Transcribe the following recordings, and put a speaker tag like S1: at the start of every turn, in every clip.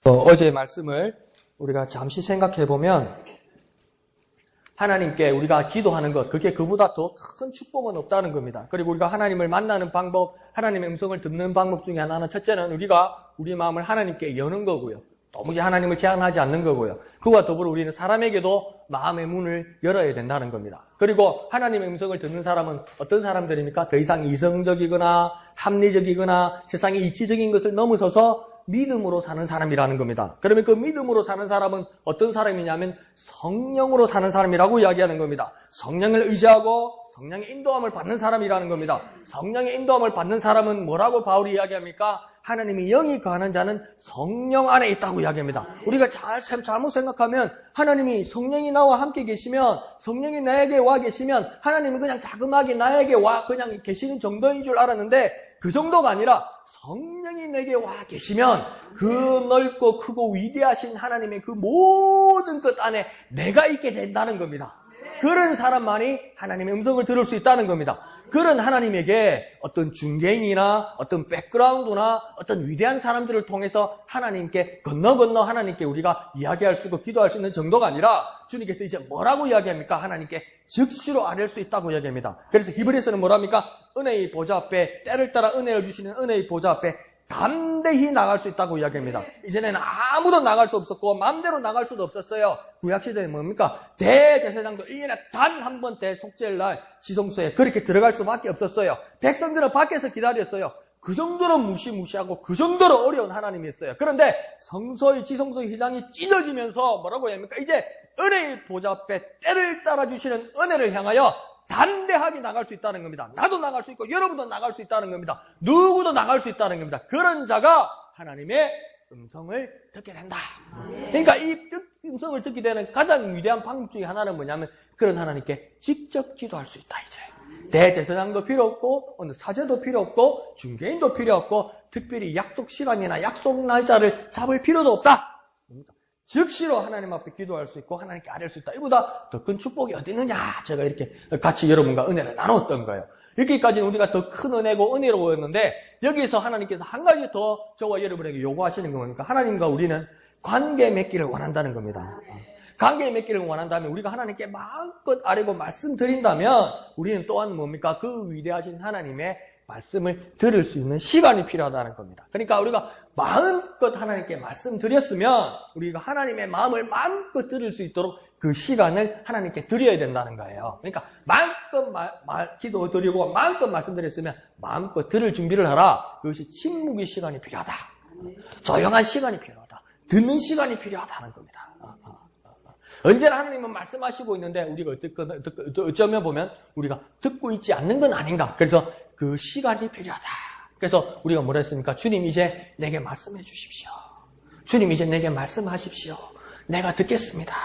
S1: 어제의 말씀을 우리가 잠시 생각해 보면 하나님께 우리가 기도하는 것, 그게 그보다 더 큰 축복은 없다는 겁니다. 그리고 우리가 하나님을 만나는 방법, 하나님의 음성을 듣는 방법 중에 하나는 첫째는 우리가 우리 마음을 하나님께 여는 거고요. 도무지 하나님을 제한하지 않는 거고요. 그와 더불어 우리는 사람에게도 마음의 문을 열어야 된다는 겁니다. 그리고 하나님의 음성을 듣는 사람은 어떤 사람들입니까? 더 이상 이성적이거나 합리적이거나 세상의 이치적인 것을 넘어서서 믿음으로 사는 사람이라는 겁니다. 그러면 그 믿음으로 사는 사람은 어떤 사람이냐면 성령으로 사는 사람이라고 이야기하는 겁니다. 성령을 의지하고 성령의 인도함을 받는 사람이라는 겁니다. 성령의 인도함을 받는 사람은 뭐라고 바울이 이야기합니까? 하나님이 영이 거하는 자는 성령 안에 있다고 이야기합니다. 우리가 잘못 생각하면 하나님이 성령이 나와 함께 계시면, 성령이 나에게 와 계시면 하나님은 그냥 자그마하게 나에게 와 그냥 계시는 정도인 줄 알았는데 그 정도가 아니라 성령이 내게 와 계시면 그 넓고 크고 위대하신 하나님의 그 모든 것 안에 내가 있게 된다는 겁니다. 그런 사람만이 하나님의 음성을 들을 수 있다는 겁니다. 그런 하나님에게 어떤 중개인이나 어떤 백그라운드나 어떤 위대한 사람들을 통해서 하나님께 건너 하나님께 우리가 이야기할 수 있고 기도할 수 있는 정도가 아니라 주님께서 이제 뭐라고 이야기합니까? 하나님께 즉시로 아뢰 수 있다고 이야기합니다. 그래서 히브리서는 뭐랍니까? 은혜의 보좌 앞에, 때를 따라 은혜를 주시는 은혜의 보좌 앞에 담대히 나갈 수 있다고 이야기합니다. 이전에는 아무도 나갈 수 없었고 마음대로 나갈 수도 없었어요. 구약시대는 뭡니까? 대제사장도 1년에 단 한 번 대속죄일 날 지성소에 그렇게 들어갈 수밖에 없었어요. 백성들은 밖에서 기다렸어요. 그 정도로 무시무시하고 그 정도로 어려운 하나님이었어요. 그런데 성소의 지성소의 휘장이 찢어지면서 뭐라고 합니까? 이제 은혜의 보좌 앞에 때를 따라 주시는 은혜를 향하여 담대하게 나갈 수 있다는 겁니다. 나도 나갈 수 있고 여러분도 나갈 수 있다는 겁니다. 누구도 나갈 수 있다는 겁니다. 그런 자가 하나님의 음성을 듣게 된다. 그러니까 이 음성을 듣게 되는 가장 위대한 방법 중에 하나는 뭐냐면 그런 하나님께 직접 기도할 수 있다. 이제 대제사장도 필요 없고 어느 사제도 필요 없고 중개인도 필요 없고 특별히 약속 시간이나 약속 날짜를 잡을 필요도 없다. 즉시로 하나님 앞에 기도할 수 있고 하나님께 아뢰 수 있다. 이보다 더 큰 축복이 어디 있느냐. 제가 이렇게 같이 여러분과 은혜를 나눴던 거예요. 여기까지는 우리가 더 큰 은혜고 은혜로웠는데 여기서 하나님께서 한 가지 더 저와 여러분에게 요구하시는 건 뭡니까? 하나님과 우리는 관계 맺기를 원한다는 겁니다. 관계 맺기를 원한다면 우리가 하나님께 마음껏 아뢰고 말씀드린다면 우리는 또한 뭡니까? 그 위대하신 하나님의 말씀을 들을 수 있는 시간이 필요하다는 겁니다. 그러니까 우리가 마음껏 하나님께 말씀드렸으면 우리가 하나님의 마음을 마음껏 들을 수 있도록 그 시간을 하나님께 드려야 된다는 거예요. 그러니까 마음껏 기도 드리고 마음껏 말씀드렸으면 마음껏 들을 준비를 하라. 그것이 침묵의 시간이 필요하다. 조용한 시간이 필요하다. 듣는 시간이 필요하다는 겁니다. 언제나 하나님은 말씀하시고 있는데 우리가 어쩌면 보면 우리가 듣고 있지 않는 건 아닌가. 그래서 그 시간이 필요하다. 그래서 우리가 뭐라 했습니까? 주님 이제 내게 말씀해 주십시오. 주님 이제 내게 말씀하십시오. 내가 듣겠습니다.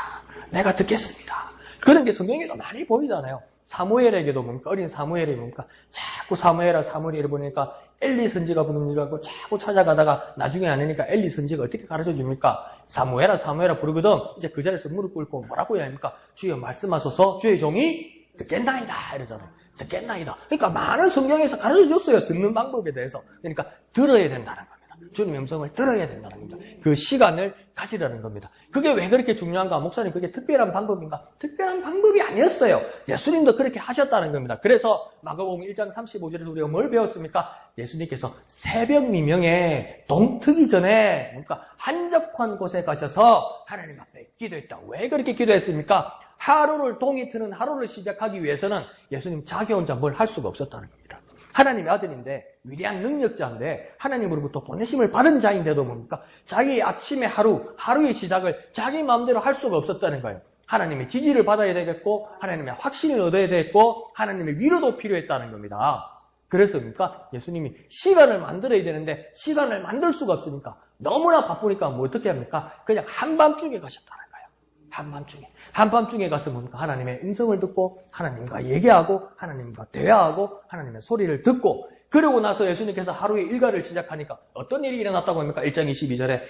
S1: 내가 듣겠습니다. 그런 게 성경에도 많이 보이잖아요. 사무엘에게도 뭡니까? 어린 사무엘이 뭡니까? 자꾸 사무엘을 보니까 엘리 선지가 부르는 줄 알고 자꾸 찾아가다가 나중에 안 하니까 엘리 선지가 어떻게 가르쳐 줍니까? 사무엘아 부르거든. 이제 그 자리에서 무릎 꿇고 뭐라고 해야 합니까? 주여 말씀하소서 주의 종이 듣겠나이다 이러잖아요. 듣겠나이다. 그러니까 많은 성경에서 가르쳐 줬어요. 듣는 방법에 대해서. 그러니까 들어야 된다는 겁니다. 주님의 음성을 들어야 된다는 겁니다. 그 시간을 가지라는 겁니다. 그게 왜 그렇게 중요한가? 목사님 그게 특별한 방법인가? 특별한 방법이 아니었어요. 예수님도 그렇게 하셨다는 겁니다. 그래서 마가복음 1장 35절에서 우리가 뭘 배웠습니까? 예수님께서 새벽 미명에 동 트기 전에 그러니까 한적한 곳에 가셔서 하나님 앞에 기도했다. 왜 그렇게 기도했습니까? 하루를 동이 트는 하루를 시작하기 위해서는 예수님 자기 혼자 뭘 할 수가 없었다는 겁니다. 하나님의 아들인데 위대한 능력자인데 하나님으로부터 보내심을 받은 자인데도 뭡니까? 자기 아침의 하루의 시작을 자기 마음대로 할 수가 없었다는 거예요. 하나님의 지지를 받아야 되겠고 하나님의 확신을 얻어야 되겠고 하나님의 위로도 필요했다는 겁니다. 그래서 뭡니까? 예수님이 시간을 만들어야 되는데 시간을 만들 수가 없으니까 너무나 바쁘니까 뭐 어떻게 합니까? 그냥 한밤중에 가셨다는 거예요. 한밤중에 가서 뭡니까? 하나님의 음성을 듣고 하나님과 얘기하고 하나님과 대화하고 하나님의 소리를 듣고 그러고 나서 예수님께서 하루의 일과를 시작하니까 어떤 일이 일어났다고 합니까? 1장 22절에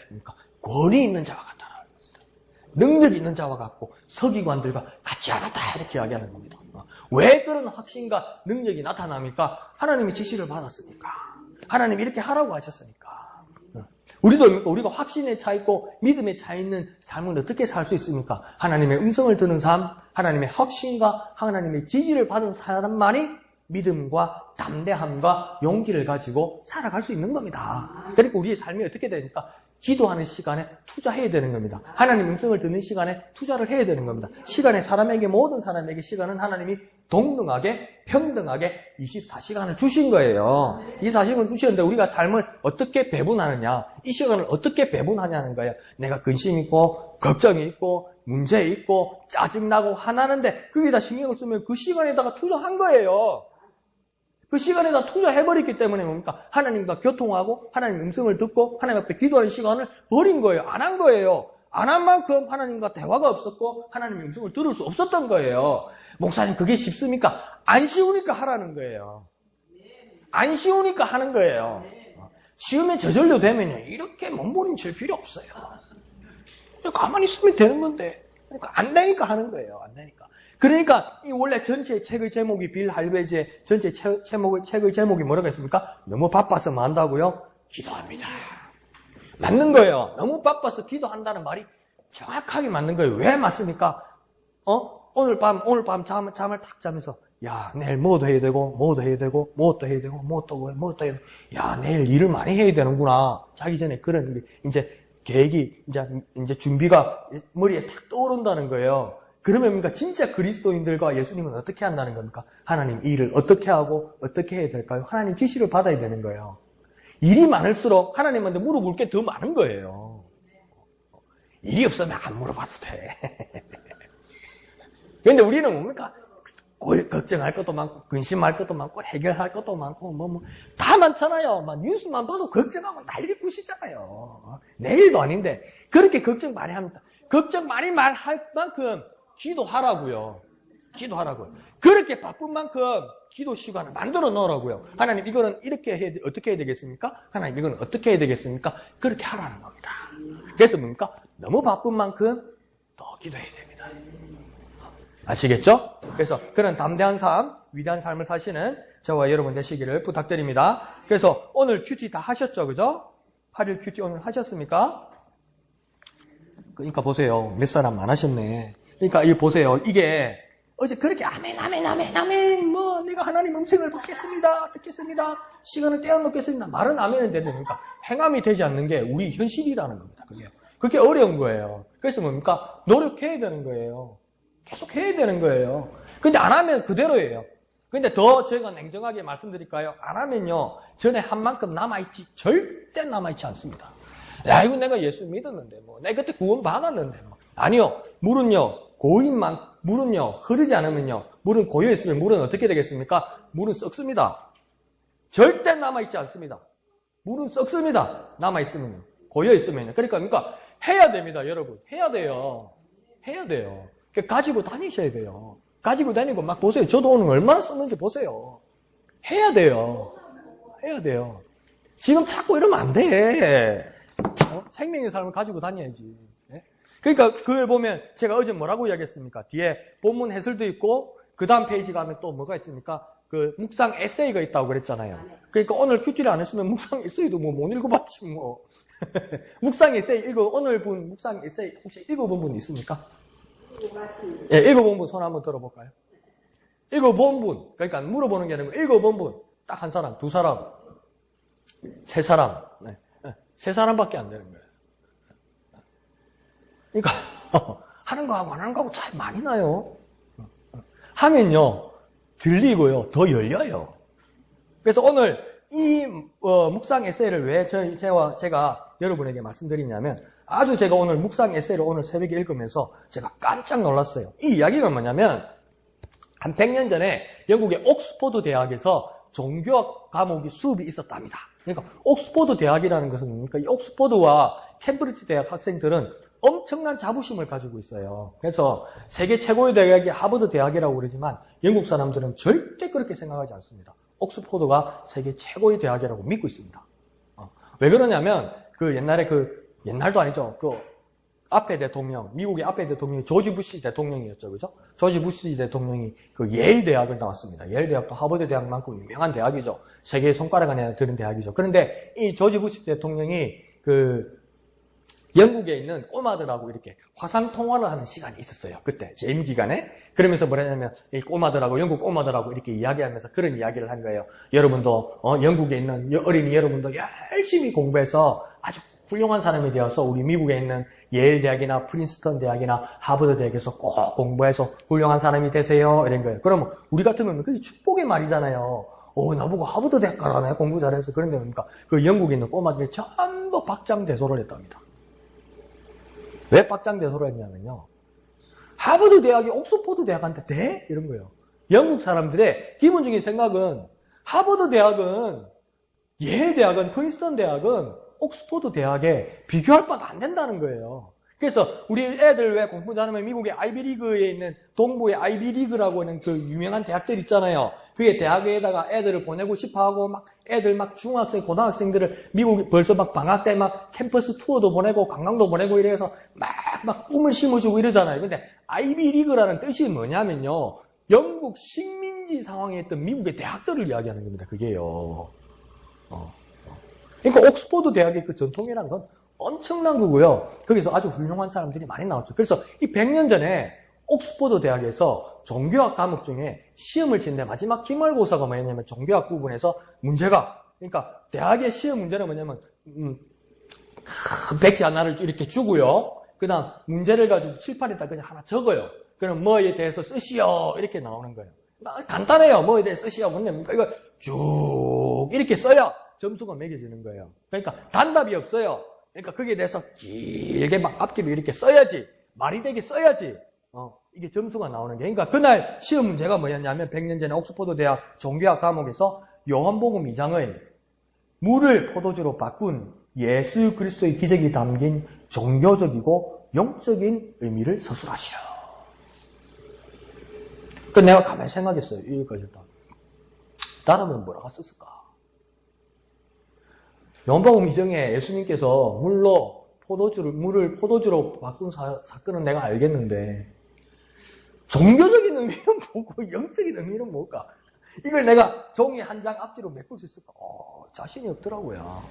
S1: 권위 있는 자와 같다라는 겁니다. 능력 있는 자와 같고 서기관들과 같지 않았다 이렇게 이야기하는 겁니다. 왜 그런 확신과 능력이 나타납니까? 하나님의 지시를 받았으니까. 하나님이 이렇게 하라고 하셨으니까. 우리도 우리가 확신에 차 있고 믿음에 차 있는 삶을 어떻게 살 수 있습니까? 하나님의 음성을 듣는 삶, 하나님의 확신과 하나님의 지지를 받은 사람만이 믿음과 담대함과 용기를 가지고 살아갈 수 있는 겁니다. 그러니까 우리의 삶이 어떻게 되니까 기도하는 시간에 투자해야 되는 겁니다. 하나님 음성을 듣는 시간에 투자를 해야 되는 겁니다. 시간에 모든 사람에게 시간은 하나님이 동등하게 평등하게 24시간을 주신 거예요. 24시간을 주셨는데 우리가 삶을 어떻게 배분하느냐, 이 시간을 어떻게 배분하냐는 거예요. 내가 근심 있고 걱정이 있고 문제 있고 짜증나고 화나는데 거기다 신경을 쓰면 그 시간에다가 투자한 거예요. 그 시간에다 투자해버렸기 때문에 뭡니까? 하나님과 교통하고 하나님 음성을 듣고 하나님 앞에 기도하는 시간을 버린 거예요. 안 한 거예요. 안 한 만큼 하나님과 대화가 없었고 하나님의 음성을 들을 수 없었던 거예요. 목사님 그게 쉽습니까? 안 쉬우니까 하라는 거예요. 안 쉬우니까 하는 거예요. 쉬우면 저절로 되면요. 이렇게 몸부림칠 필요 없어요. 가만히 있으면 되는 건데. 그러니까 안 되니까 하는 거예요. 안 되니까. 그러니까 이 원래 전체 책의 제목이 빌 할베지의 전체 책의 제목이 뭐라고 했습니까? 너무 바빠서 뭐 한다고요? 기도합니다. 맞는 거예요. 너무 바빠서 기도한다는 말이 정확하게 맞는 거예요. 왜 맞습니까? 오늘 밤 잠을 탁 자면서 야 내일 뭐도 해야 되고 뭐도 해야 되고 뭐도 해야 되고 뭐도 해야 되고 야 내일 일을 많이 해야 되는구나. 자기 전에 그런 이제 계획이 이제 준비가 머리에 탁 떠오른다는 거예요. 그러면 뭡니까? 진짜 그리스도인들과 예수님은 어떻게 한다는 겁니까? 하나님 이 일을 어떻게 하고 어떻게 해야 될까요? 하나님 지시를 받아야 되는 거예요. 일이 많을수록 하나님한테 물어볼 게 더 많은 거예요. 일이 없으면 안 물어봐도 돼. 그런데 우리는 뭡니까? 걱정할 것도 많고 근심할 것도 많고 해결할 것도 많고 다 많잖아요. 막 뉴스만 봐도 걱정하고 난리 부시잖아요. 내일도 아닌데 그렇게 걱정 많이 합니다. 걱정 많이 할 만큼 기도하라고요. 기도하라고요. 그렇게 바쁜 만큼 기도 시간을 만들어 놓으라고요. 하나님 이거는 어떻게 해야 되겠습니까? 하나님 이거는 어떻게 해야 되겠습니까? 그렇게 하라는 겁니다. 그래서 뭡니까? 너무 바쁜 만큼 더 기도해야 됩니다. 아시겠죠? 그래서 그런 담대한 삶, 위대한 삶을 사시는 저와 여러분 되시기를 부탁드립니다. 그래서 오늘 큐티 다 하셨죠? 그죠? 8일 큐티 오늘 하셨습니까? 그러니까 보세요. 몇 사람 안 하셨네. 그러니까 이 보세요. 이게 어제 그렇게 아멘 뭐 내가 하나님 음성을 듣겠습니다. 시간을 떼어놓겠습니다. 말은 아멘은 되니까 행함이 되지 않는 게 우리 현실이라는 겁니다. 그게 어려운 거예요. 그래서 뭡니까? 노력해야 되는 거예요. 계속 해야 되는 거예요. 근데 안 하면 그대로예요. 근데 더 제가 냉정하게 말씀드릴까요? 안 하면요. 전에 한 만큼 절대 남아있지 않습니다. 야, 이거 내가 예수 믿었는데, 내가 그때 구원 받았는데, 아니요. 물은요, 흐르지 않으면요. 물은 고여있으면 물은 어떻게 되겠습니까? 물은 썩습니다. 절대 남아있지 않습니다. 물은 썩습니다. 남아있으면요. 고여있으면요. 그러니까, 해야 됩니다, 여러분. 해야 돼요. 가지고 다니셔야 돼요. 가지고 다니고 막 보세요. 저도 오늘 얼마나 썼는지 보세요. 해야 돼요. 지금 찾고 이러면 안 돼. 생명의 삶을 가지고 다녀야지. 네? 그러니까 그걸 보면 제가 어제 뭐라고 이야기했습니까? 뒤에 본문 해설도 있고 그 다음 페이지 가면 또 뭐가 있습니까? 그 묵상 에세이가 있다고 그랬잖아요. 그러니까 오늘 큐티를 안 했으면 묵상 에세이도 못 읽어봤지 뭐. 묵상 에세이 오늘 본 묵상 에세이 혹시 읽어본 분 있습니까? 예, 읽어본 분 손 한번 들어볼까요? 읽어본 분. 그러니까 물어보는 게 아니고 읽어본 분. 딱 한 사람, 두 사람, 세 사람. 네. 세 사람밖에 안 되는 거예요. 그러니까 하는 거하고 안 하는 거하고 차이 많이 나요. 하면요. 들리고요. 더 열려요. 그래서 오늘 이 묵상 에세이를 왜 제가 여러분에게 말씀드리냐면 아주 제가 오늘 묵상 에세이를 오늘 새벽에 읽으면서 제가 깜짝 놀랐어요. 이 이야기가 뭐냐면 한 100년 전에 영국의 옥스퍼드 대학에서 종교학 과목이 수업이 있었답니다. 그러니까 옥스퍼드 대학이라는 것은 뭡니까? 이 옥스퍼드와 캠브리지 대학 학생들은 엄청난 자부심을 가지고 있어요. 그래서 세계 최고의 대학이 하버드 대학이라고 그러지만 영국 사람들은 절대 그렇게 생각하지 않습니다. 옥스퍼드가 세계 최고의 대학이라고 믿고 있습니다. 왜 그러냐면 옛날도 아니죠. 앞에 대통령, 미국의 앞에 대통령이 조지 부시 대통령이었죠. 그죠? 조지 부시 대통령이 예일 대학을 나왔습니다. 예일 대학도 하버드 대학만큼 유명한 대학이죠. 세계의 손가락 안에 드는 대학이죠. 그런데 이 조지 부시 대통령이 영국에 있는 꼬마들하고 이렇게 화상 통화를 하는 시간이 있었어요. 그때 재임 기간에. 그러면서 뭐냐면 이 꼬마들하고 영국 꼬마들하고 이렇게 이야기하면서 그런 이야기를 한 거예요. 여러분도 영국에 있는 어린이 여러분도 열심히 공부해서 아주 훌륭한 사람이 되어서 우리 미국에 있는 예일 대학이나 프린스턴 대학이나 하버드 대학에서 꼭 공부해서 훌륭한 사람이 되세요. 이런 거예요. 그러면 우리 같으면 그게 축복의 말이잖아요. 나보고 하버드 대학 가라네 공부 잘해서. 그런데 뭡니까? 그 영국에 있는 꼬마들이 전부 박장대소를 했답니다. 왜 박장대소를 했냐면요. 하버드 대학이 옥스퍼드 대학한테 돼? 이런 거예요. 영국 사람들의 기본적인 생각은 하버드 대학은, 예일 대학은, 프린스턴 대학은 옥스퍼드 대학에 비교할 바가 안 된다는 거예요. 그래서 우리 애들 왜 공부 잘하면 미국의 아이비리그에 있는 동부의 아이비리그라고 하는 그 유명한 대학들 있잖아요. 그게 대학에다가 애들을 보내고 싶어 하고 막 애들 막 중학생, 고등학생들을 미국 벌써 막 방학 때 막 캠퍼스 투어도 보내고 관광도 보내고 이래서 막 꿈을 심어주고 이러잖아요. 근데 아이비리그라는 뜻이 뭐냐면요. 영국 식민지 상황에 있던 미국의 대학들을 이야기하는 겁니다. 그게요. 그러니까 옥스퍼드 대학의 그 전통이라는 건 엄청난 거고요. 거기서 아주 훌륭한 사람들이 많이 나왔죠. 그래서 이 100년 전에 옥스퍼드 대학에서 종교학 과목 중에 시험을 치는데 마지막 기말고사가 뭐냐면 종교학 부분에서 문제가, 그러니까 대학의 시험 문제는 뭐냐면 백지 하나를 이렇게 주고요. 그 다음 문제를 가지고 칠판에다 그냥 하나 적어요. 그럼 뭐에 대해서 쓰시오 이렇게 나오는 거예요. 간단해요. 뭐에 대해서 쓰시오. 근데 이거 쭉 이렇게 써야 점수가 매겨지는 거예요. 그러니까 단답이 없어요. 그러니까 거기에 대해서 길게 막 앞뒤로 이렇게 써야지, 말이 되게 써야지 이게 점수가 나오는 게. 그러니까 그날 시험 문제가 뭐였냐면 100년 전에 옥스퍼드 대학 종교학 과목에서 요한복음 2장의 물을 포도주로 바꾼 예수 그리스도의 기적이 담긴 종교적이고 영적인 의미를 서술하시오. 그 내가 가만히 생각했어요. 이거까지 다. 나라면 뭐라고 썼을까? 요한복음 2장에 예수님께서 물을 포도주로 바꾼 사건은 내가 알겠는데 종교적인 의미는 뭐고 영적인 의미는 뭘까? 이걸 내가 종이 한 장 앞뒤로 메꿀 수 있을까? 자신이 없더라고요.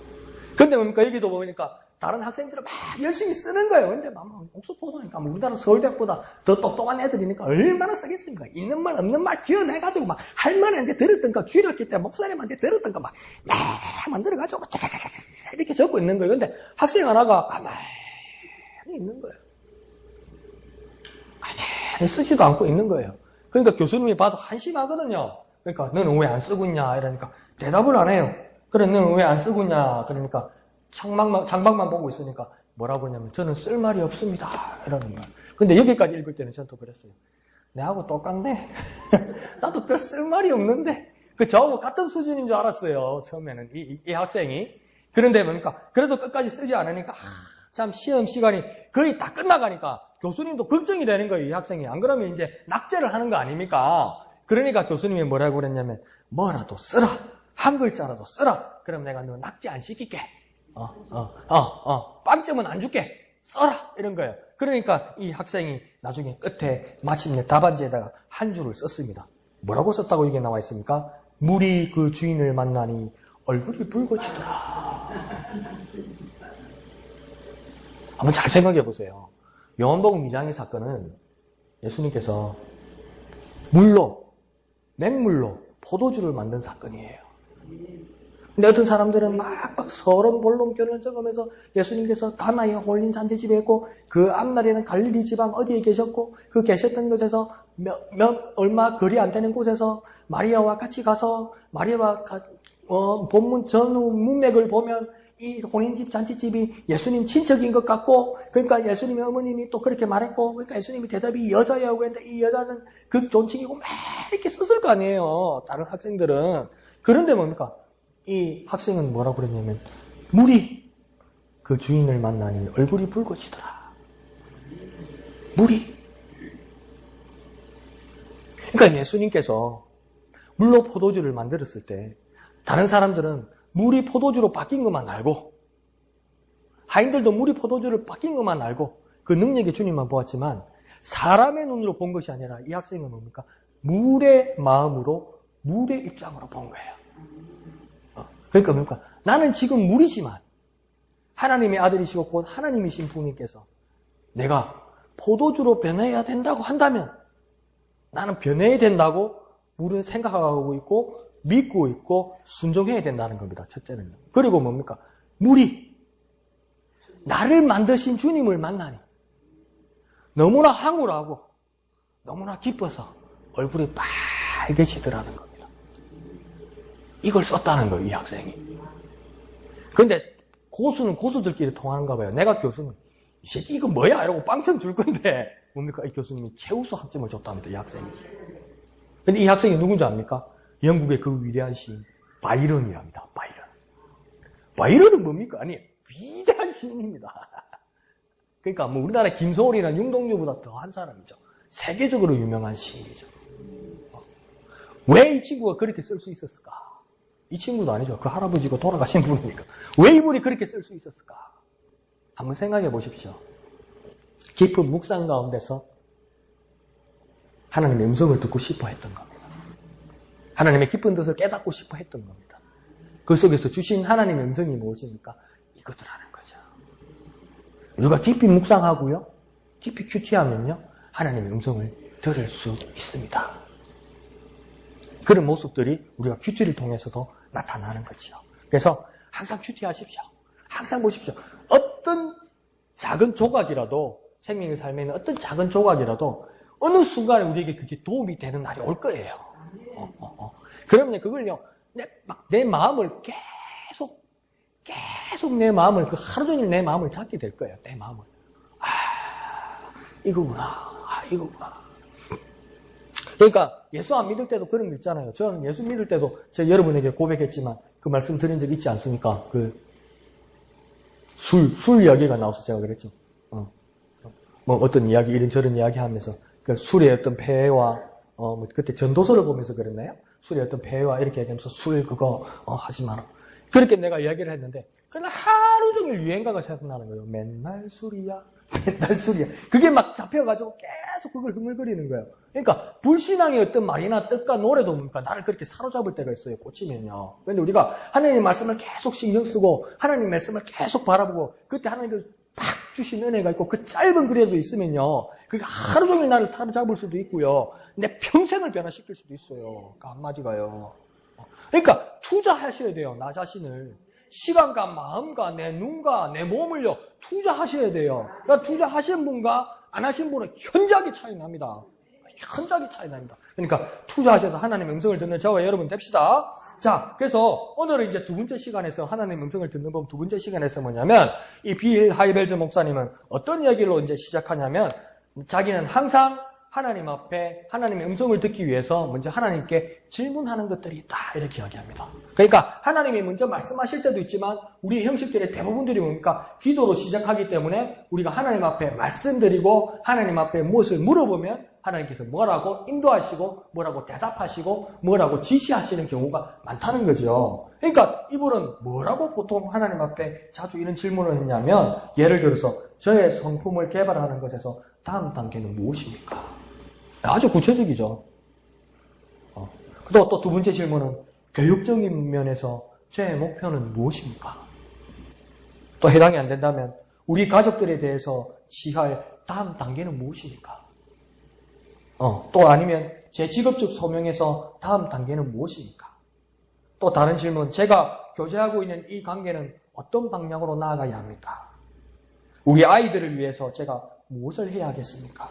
S1: 근데 뭡니까? 여기도 보니까 다른 학생들은 막 열심히 쓰는 거예요. 근데 막 옥스퍼드니까 우리나라 서울대학보다 더 똑똑한 애들이니까 얼마나 쓰겠습니까? 있는 말 없는 말 지어내가지고 막 할머니한테 들었던가 주일학기 때 목사님한테 들었던가 막 만들어가지고 이렇게 적고 있는 거예요. 근데 학생 하나가 가만히 있는 거예요. 가만히 쓰지도 않고 있는 거예요. 그러니까 교수님이 봐도 한심하거든요. 그러니까 너는 왜 안 쓰고 있냐 이러니까 대답을 안 해요. 그래 너는 왜 안 쓰고 있냐 그러니까 창밖만 보고 있으니까 뭐라고 하냐면 저는 쓸 말이 없습니다 이러는 거예요. 근데 여기까지 읽을 때는 저는 또 그랬어요. 내하고 똑같네. 나도 별 쓸 말이 없는데 저하고 같은 수준인 줄 알았어요. 처음에는 이 학생이. 그런데 뭡니까? 그래도 끝까지 쓰지 않으니까 참 시험 시간이 거의 다 끝나가니까 교수님도 걱정이 되는 거예요. 이 학생이. 안 그러면 이제 낙제를 하는 거 아닙니까? 그러니까 교수님이 뭐라고 그랬냐면 뭐라도 쓰라. 한 글자라도 쓰라. 그럼 내가 너 낙제 안 시킬게. 빵점은 안 줄게. 써라. 이런 거예요. 그러니까 이 학생이 나중에 끝에 마침내 답안지에다가 한 줄을 썼습니다. 뭐라고 썼다고 이게 나와 있습니까? 물이 그 주인을 만나니 얼굴이 붉어지더라. 한번 잘 생각해 보세요. 요한복음 2장의 사건은 예수님께서 맹물로 포도주를 만든 사건이에요. 근데 어떤 사람들은 막 서론 본론결을 적으면서 예수님께서 가나에 홀린 잔치집에 있고 그 앞날에는 갈릴리 지방 어디에 계셨고 그 계셨던 곳에서 얼마 거리 안 되는 곳에서 마리아와 같이 가서 마리아와 본문 전후 문맥을 보면 이 혼인집 잔치집이 예수님 친척인 것 같고 그러니까 예수님의 어머님이 또 그렇게 말했고 그러니까 예수님이 대답이 여자야고 했는데 이 여자는 극존칭이고 막 이렇게 썼을 거 아니에요. 다른 학생들은. 그런데 뭡니까? 이 학생은 뭐라고 그랬냐면 물이 그 주인을 만나니 얼굴이 붉어지더라. 물이. 그러니까 예수님께서 물로 포도주를 만들었을 때 다른 사람들은 물이 포도주로 바뀐 것만 알고 하인들도 물이 포도주를 바뀐 것만 알고 그 능력의 주님만 보았지만 사람의 눈으로 본 것이 아니라 이 학생은 뭡니까? 물의 마음으로 물의 입장으로 본 거예요. 그러니까 뭡니까? 나는 지금 물이지만 하나님의 아들이시고 곧 하나님이신 분님께서 내가 포도주로 변해야 된다고 한다면 나는 변해야 된다고 우리는 생각하고 있고 믿고 있고 순종해야 된다는 겁니다. 첫째는요. 그리고 뭡니까? 물이 나를 만드신 주님을 만나니 너무나 황홀하고 너무나 기뻐서 얼굴이 빨개지더라는 겁니다. 이걸 썼다는 거예요, 이 학생이. 그런데 고수는 고수들끼리 통하는가 봐요. 내가 교수님, 이 새끼 이거 뭐야? 이러고 빵점 줄 건데 뭡니까? 이 교수님이 최우수 학점을 줬답니다, 이 학생이. 근데 이 학생이 누군지 압니까? 영국의 그 위대한 시인 바이런이랍니다. 바이런. 바이런은 뭡니까? 아니, 위대한 시인입니다. 그러니까 뭐 우리나라 김소월이나 윤동주보다 더한 사람이죠. 세계적으로 유명한 시인이죠. 왜 이 친구가 그렇게 쓸 수 있었을까? 이 친구도 아니죠. 그 할아버지가 돌아가신 분이니까. 왜 이분이 그렇게 쓸 수 있었을까? 한번 생각해 보십시오. 깊은 묵상 가운데서 하나님의 음성을 듣고 싶어 했던 겁니다. 하나님의 깊은 뜻을 깨닫고 싶어 했던 겁니다. 그 속에서 주신 하나님의 음성이 무엇입니까? 이것들하는 거죠. 우리가 깊이 묵상하고요. 깊이 큐티하면요. 하나님의 음성을 들을 수 있습니다. 그런 모습들이 우리가 큐티를 통해서도 나타나는 거죠. 그래서 항상 큐티하십시오. 항상 보십시오. 어떤 작은 조각이라도 생명의 삶에 있는 어떤 작은 조각이라도 어느 순간에 우리에게 그게 도움이 되는 날이 올 거예요. 그러면 그걸요, 내 마음을 계속 내 마음을, 그 하루 종일 내 마음을 잡게 될 거예요. 내 마음을. 이거구나. 이거구나. 그러니까 예수 안 믿을 때도 그런 거 있잖아요. 저는 예수 믿을 때도 제가 여러분에게 고백했지만 그 말씀 드린 적 있지 않습니까? 그 술 이야기가 나와서 제가 그랬죠. 뭐 어떤 이야기, 이런저런 이야기 하면서 그 술의 어떤 폐해와 뭐 그때 전도서를 보면서 그랬나요? 술의 어떤 폐해와 이렇게 얘기하면서 술 그거 하지 마라. 그렇게 내가 이야기를 했는데 그날 하루 종일 유행가가 생각나는 거예요. 맨날 술이야. 맨날 술이야. 그게 막 잡혀가지고 계속 그걸 흥얼거리는 거예요. 그러니까 불신앙의 어떤 말이나 뜻과 노래도 뭡니까? 나를 그렇게 사로잡을 때가 있어요. 꽂히면요. 그런데 우리가 하나님의 말씀을 계속 신경 쓰고 하나님의 말씀을 계속 바라보고 그때 하나님께서 탁 주신 은혜가 있고 그 짧은 글에도 있으면요. 그게 하루 종일 나를 사로잡을 수도 있고요. 내 평생을 변화시킬 수도 있어요. 그 한마디가요. 그러니까 투자하셔야 돼요. 나 자신을. 시간과 마음과 내 눈과 내 몸을요. 투자하셔야 돼요. 그러니까 투자하신 분과 안 하신 분은 현저하게 차이 납니다. 현저하게 차이 납니다. 그러니까 투자하셔서 하나님의 음성을 듣는 저와 여러분 됩시다. 자, 그래서 오늘은 이제 두 번째 시간에서 하나님의 음성을 듣는 법 두 번째 시간에서 뭐냐면 이 빌 하이벨즈 목사님은 어떤 이야기로 이제 시작하냐면 자기는 항상 하나님 앞에 하나님의 음성을 듣기 위해서 먼저 하나님께 질문하는 것들이 있다 이렇게 이야기합니다. 그러니까 하나님이 먼저 말씀하실 때도 있지만 우리 형식들의 대부분들이 뭡니까? 기도로 시작하기 때문에 우리가 하나님 앞에 말씀드리고 하나님 앞에 무엇을 물어보면 하나님께서 뭐라고 인도하시고 뭐라고 대답하시고 뭐라고 지시하시는 경우가 많다는 거죠. 그러니까 이분은 뭐라고 보통 하나님 앞에 자주 이런 질문을 했냐면 예를 들어서 저의 성품을 개발하는 것에서 다음 단계는 무엇입니까? 아주 구체적이죠. 또 두 번째 질문은 교육적인 면에서 제 목표는 무엇입니까? 또 해당이 안 된다면 우리 가족들에 대해서 취할 다음 단계는 무엇입니까? 또 아니면 제 직업적 소명에서 다음 단계는 무엇입니까? 또 다른 질문, 제가 교제하고 있는 이 관계는 어떤 방향으로 나아가야 합니까? 우리 아이들을 위해서 제가 무엇을 해야 하겠습니까?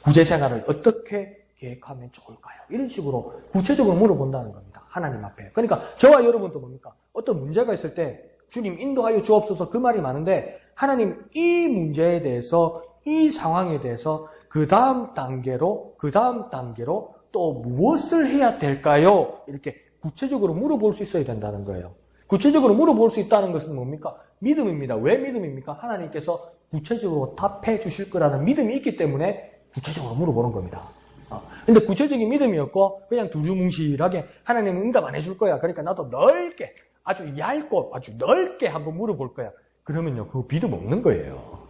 S1: 구제생활을 어떻게 계획하면 좋을까요? 이런 식으로 구체적으로 물어본다는 겁니다. 하나님 앞에. 그러니까 저와 여러분도 뭡니까? 어떤 문제가 있을 때 주님 인도하여 주옵소서 그 말이 많은데 하나님 이 문제에 대해서 이 상황에 대해서 그 다음 단계로 또 무엇을 해야 될까요? 이렇게 구체적으로 물어볼 수 있어야 된다는 거예요. 구체적으로 물어볼 수 있다는 것은 뭡니까? 믿음입니다. 왜 믿음입니까? 하나님께서 구체적으로 답해 주실 거라는 믿음이 있기 때문에 구체적으로 물어보는 겁니다. 근데 구체적인 믿음이 없고 그냥 두루뭉실하게 하나님은 응답 안 해줄 거야. 그러니까 나도 넓게 아주 얇고 아주 넓게 한번 물어볼 거야. 그러면요 그거 믿음 없는 거예요.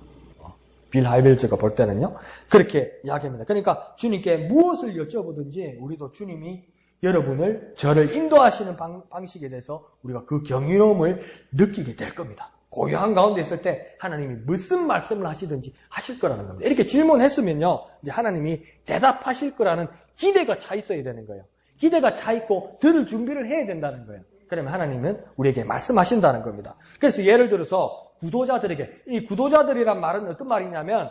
S1: 빌 하이벨즈가 볼 때는요 그렇게 이야기합니다. 그러니까 주님께 무엇을 여쭤보든지 우리도 주님이 저를 인도하시는 방식에 대해서 우리가 그 경이로움을 느끼게 될 겁니다. 고요한 가운데 있을 때 하나님이 무슨 말씀을 하시든지 하실 거라는 겁니다. 이렇게 질문했으면요, 이제 하나님이 대답하실 거라는 기대가 차 있어야 되는 거예요. 기대가 차 있고 들을 준비를 해야 된다는 거예요. 그러면 하나님은 우리에게 말씀하신다는 겁니다. 그래서 예를 들어서 구도자들에게, 이 구도자들이란 말은 어떤 말이냐면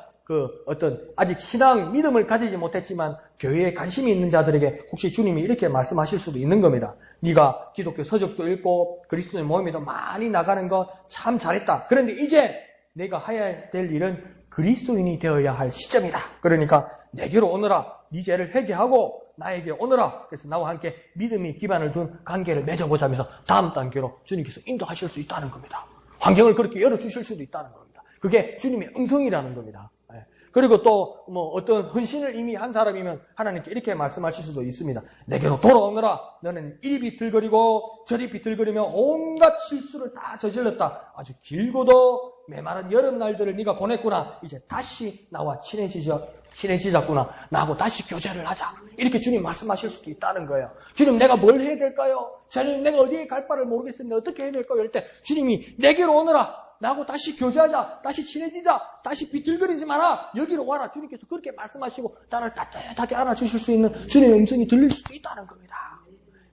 S1: 어떤 아직 신앙, 믿음을 가지지 못했지만 교회에 관심이 있는 자들에게 혹시 주님이 이렇게 말씀하실 수도 있는 겁니다. 네가 기독교 서적도 읽고 그리스도의 모임에도 많이 나가는 거 참 잘했다. 그런데 이제 내가 해야 될 일은 그리스도인이 되어야 할 시점이다. 그러니까 내게로 오너라. 네 죄를 회개하고 나에게 오너라. 그래서 나와 함께 믿음이 기반을 둔 관계를 맺어보자면서 다음 단계로 주님께서 인도하실 수 있다는 겁니다. 환경을 그렇게 열어주실 수도 있다는 겁니다. 그게 주님의 음성이라는 겁니다. 그리고 또 어떤 헌신을 이미 한 사람이면 하나님께 이렇게 말씀하실 수도 있습니다. 내게로 돌아오너라. 너는 이리 비틀거리고 저리 비틀거리며 온갖 실수를 다 저질렀다. 아주 길고도 메마른 여름날들을 네가 보냈구나. 이제 다시 나와 친해지자꾸나. 나하고 다시 교제를 하자. 이렇게 주님 말씀하실 수도 있다는 거예요. 주님, 내가 뭘 해야 될까요? 주님, 내가 어디에 갈 바를 모르겠는데 어떻게 해야 될까요? 이럴 때 주님이 내게로 오너라. 나하고 다시 교제하자. 다시 친해지자. 다시 비틀거리지 마라. 여기로 와라. 주님께서 그렇게 말씀하시고 나를 따뜻하게 안아주실 수 있는 주님의 음성이 들릴 수도 있다는 겁니다.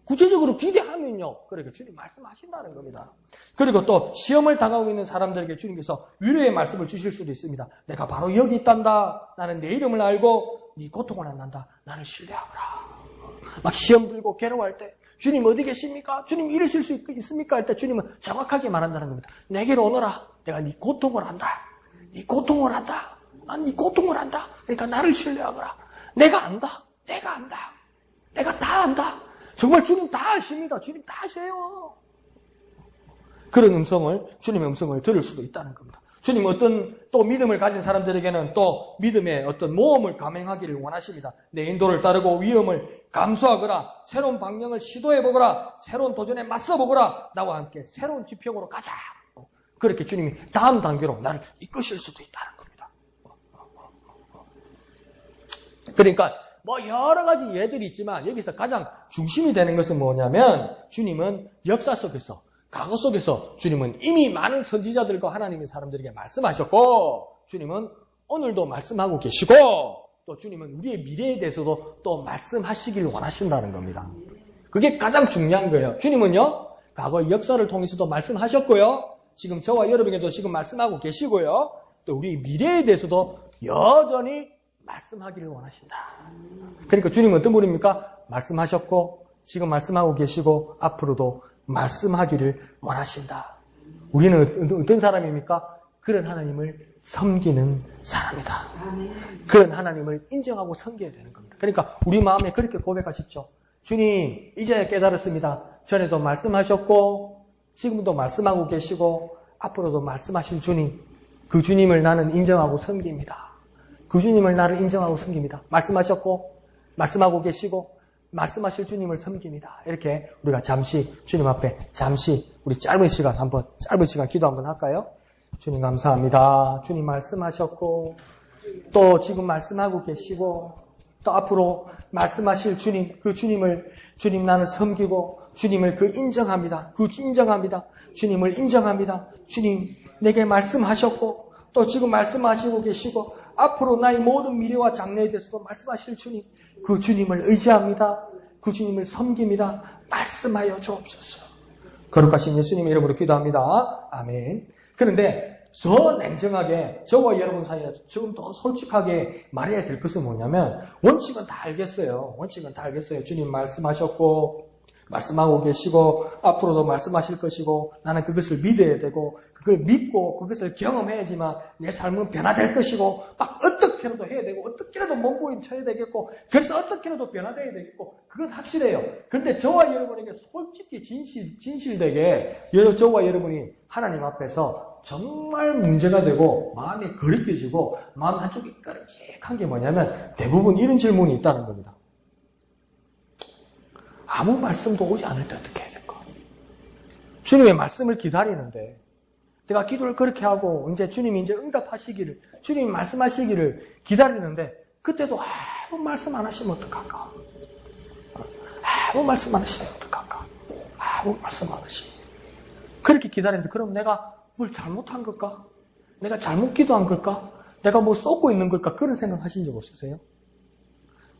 S1: 구체적으로 기대하면요. 그러니까 주님 말씀하신다는 겁니다. 그리고 또 시험을 당하고 있는 사람들에게 주님께서 위로의 말씀을 주실 수도 있습니다. 내가 바로 여기 있단다. 나는 내 이름을 알고 네 고통을 안 난다. 나를 신뢰하거라. 막 시험 들고 괴로워할 때 주님 어디 계십니까? 주님 이러실 수 있습니까? 할 때 주님은 정확하게 말한다는 겁니다. 내게로 오너라. 내가 네 고통을 안다. 네 고통을 안다. 난 네 고통을 안다. 그러니까 나를 신뢰하거라. 내가 안다. 내가 안다. 내가 다 안다. 정말 주님 다 아십니다. 주님 다 아세요. 그런 주님의 음성을 들을 수도 있다는 겁니다. 주님 어떤 또 믿음을 가진 사람들에게는 또 믿음의 어떤 모험을 감행하기를 원하십니다. 내 인도를 따르고 위험을 감수하거라. 새로운 방향을 시도해보거라. 새로운 도전에 맞서보거라. 나와 함께 새로운 지평으로 가자. 그렇게 주님이 다음 단계로 나를 이끄실 수도 있다는 겁니다. 그러니까 여러 가지 예들이 있지만 여기서 가장 중심이 되는 것은 뭐냐면 주님은 역사 속에서 과거 속에서 주님은 이미 많은 선지자들과 하나님의 사람들에게 말씀하셨고 주님은 오늘도 말씀하고 계시고 또 주님은 우리의 미래에 대해서도 또 말씀하시길 원하신다는 겁니다. 그게 가장 중요한 거예요. 주님은요. 과거의 역사를 통해서도 말씀하셨고요. 지금 저와 여러분에게도 지금 말씀하고 계시고요. 또 우리 미래에 대해서도 여전히 말씀하기를 원하신다. 그러니까 주님은 어떤 분입니까? 말씀하셨고 지금 말씀하고 계시고 앞으로도 말씀하기를 원하신다. 우리는 어떤 사람입니까? 그런 하나님을 섬기는 사람이다. 그런 하나님을 인정하고 섬겨야 되는 겁니다. 그러니까 우리 마음에 그렇게 고백하십시오. 주님, 이제 깨달았습니다. 전에도 말씀하셨고 지금도 말씀하고 계시고 앞으로도 말씀하실 주님, 그 주님을 나는 인정하고 섬깁니다. 그 주님을 나를 인정하고 섬깁니다. 말씀하셨고 말씀하고 계시고 말씀하실 주님을 섬깁니다. 이렇게 우리가 잠시 주님 앞에 우리 짧은 시간 기도 한번 할까요? 주님 감사합니다. 주님 말씀하셨고 또 지금 말씀하고 계시고 또 앞으로 말씀하실 주님, 그 주님을 주님 나는 섬기고 주님을 인정합니다. 주님을 인정합니다. 주님 내게 말씀하셨고 또 지금 말씀하시고 계시고 앞으로 나의 모든 미래와 장래에 대해서도 말씀하실 주님, 그 주님을 의지합니다. 그 주님을 섬깁니다. 말씀하여 주옵소서. 거룩하신 예수님의 이름으로 기도합니다. 아멘. 그런데 더 냉정하게 저와 여러분 사이에 조금 더 솔직하게 말해야 될 것은 뭐냐면 원칙은 다 알겠어요. 주님 말씀하셨고 말씀하고 계시고 앞으로도 말씀하실 것이고 나는 그것을 믿어야 되고 그걸 믿고 그것을 경험해야지만 내 삶은 변화될 것이고 막 어떻게라도 해야 되고 어떻게라도 몸부림쳐야 되겠고 그래서 어떻게라도 변화돼야 되겠고 그건 확실해요. 그런데 저와 여러분에게 솔직히 진실되게 저와 여러분이 하나님 앞에서 정말 문제가 되고 마음이 거리껴지고 마음 한쪽이 까름직한 게 뭐냐면 대부분 이런 질문이 있다는 겁니다. 아무 말씀도 오지 않을 때 어떻게 해야 될까? 주님의 말씀을 기다리는데 내가 기도를 그렇게 하고 이제 주님이 응답하시기를 주님이 말씀하시기를 기다리는데 그때도 아무 말씀 안 하시면 어떡할까? 아무 말씀 안 하시면 어떡할까? 아무 말씀 안 하시면 그렇게 기다리는데 그럼 내가 뭘 잘못한 걸까? 내가 잘못 기도한 걸까? 내가 뭐 쏟고 있는 걸까? 그런 생각 하신 적 없으세요?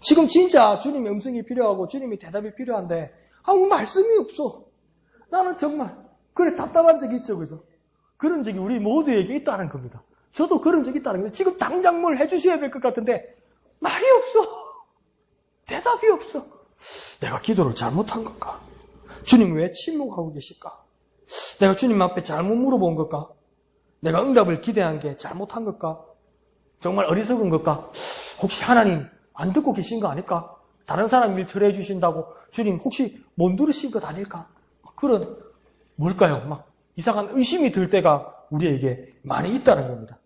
S1: 지금 진짜 주님의 음성이 필요하고 주님의 대답이 필요한데 아무 말씀이 없어. 나는 정말 그래 답답한 적이 있죠. 그죠? 그런 적이 우리 모두에게 있다는 겁니다. 저도 그런 적이 있다는 겁니다. 지금 당장 뭘 해주셔야 될 것 같은데 말이 없어. 대답이 없어. 내가 기도를 잘못한 걸까? 주님 왜 침묵하고 계실까? 내가 주님 앞에 잘못 물어본 걸까? 내가 응답을 기대한 게 잘못한 걸까? 정말 어리석은 걸까? 혹시 하나님 안 듣고 계신 거 아닐까? 다른 사람 일 처리해 주신다고 주님 혹시 못 들으신 것 아닐까? 그런 뭘까요? 막 이상한 의심이 들 때가 우리에게 많이 있다는 겁니다.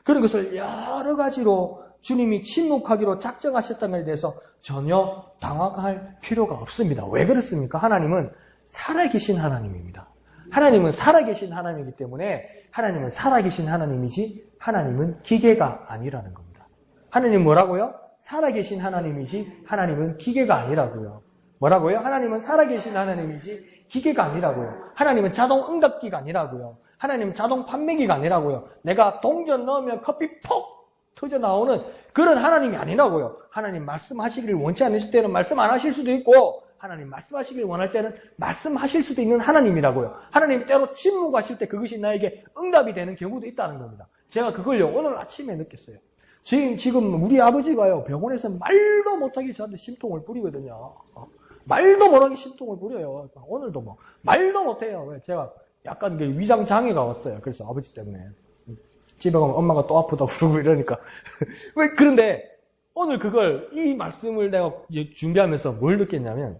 S1: 그런 것을 여러 가지로 주님이 침묵하기로 작정하셨다는 것에 대해서 전혀 당황할 필요가 없습니다. 왜 그렇습니까? 하나님은 살아계신 하나님입니다. 하나님은 살아계신 하나님이기 때문에 하나님은 살아계신 하나님이지 하나님은 기계가 아니라는 겁니다. 하나님은 뭐라고요? 살아계신 하나님이지 하나님은 기계가 아니라고요. 뭐라고요? 하나님은 살아계신 하나님이지 기계가 아니라고요. 하나님은 자동 응답기가 아니라고요. 하나님은 자동 판매기가 아니라고요. 내가 동전 넣으면 커피 폭 터져 나오는 그런 하나님이 아니라고요. 하나님 말씀하시기를 원치 않으실 때는 말씀 안 하실 수도 있고 하나님 말씀하시기를 원할 때는 말씀하실 수도 있는 하나님이라고요. 하나님 때로 침묵하실 때 그것이 나에게 응답이 되는 경우도 있다는 겁니다. 제가 그걸요 오늘 아침에 느꼈어요. 지금 우리 아버지가요 병원에서 말도 못하게 저한테 심통을 부리거든요. 말도 못하게 심통을 부려요. 오늘도 뭐 말도 못해요. 제가 약간 위장 장애가 왔어요. 그래서 아버지 때문에 집에 가면 엄마가 또 아프다고 그러고 이러니까 왜 그런데 오늘 이 말씀을 내가 준비하면서 뭘 느꼈냐면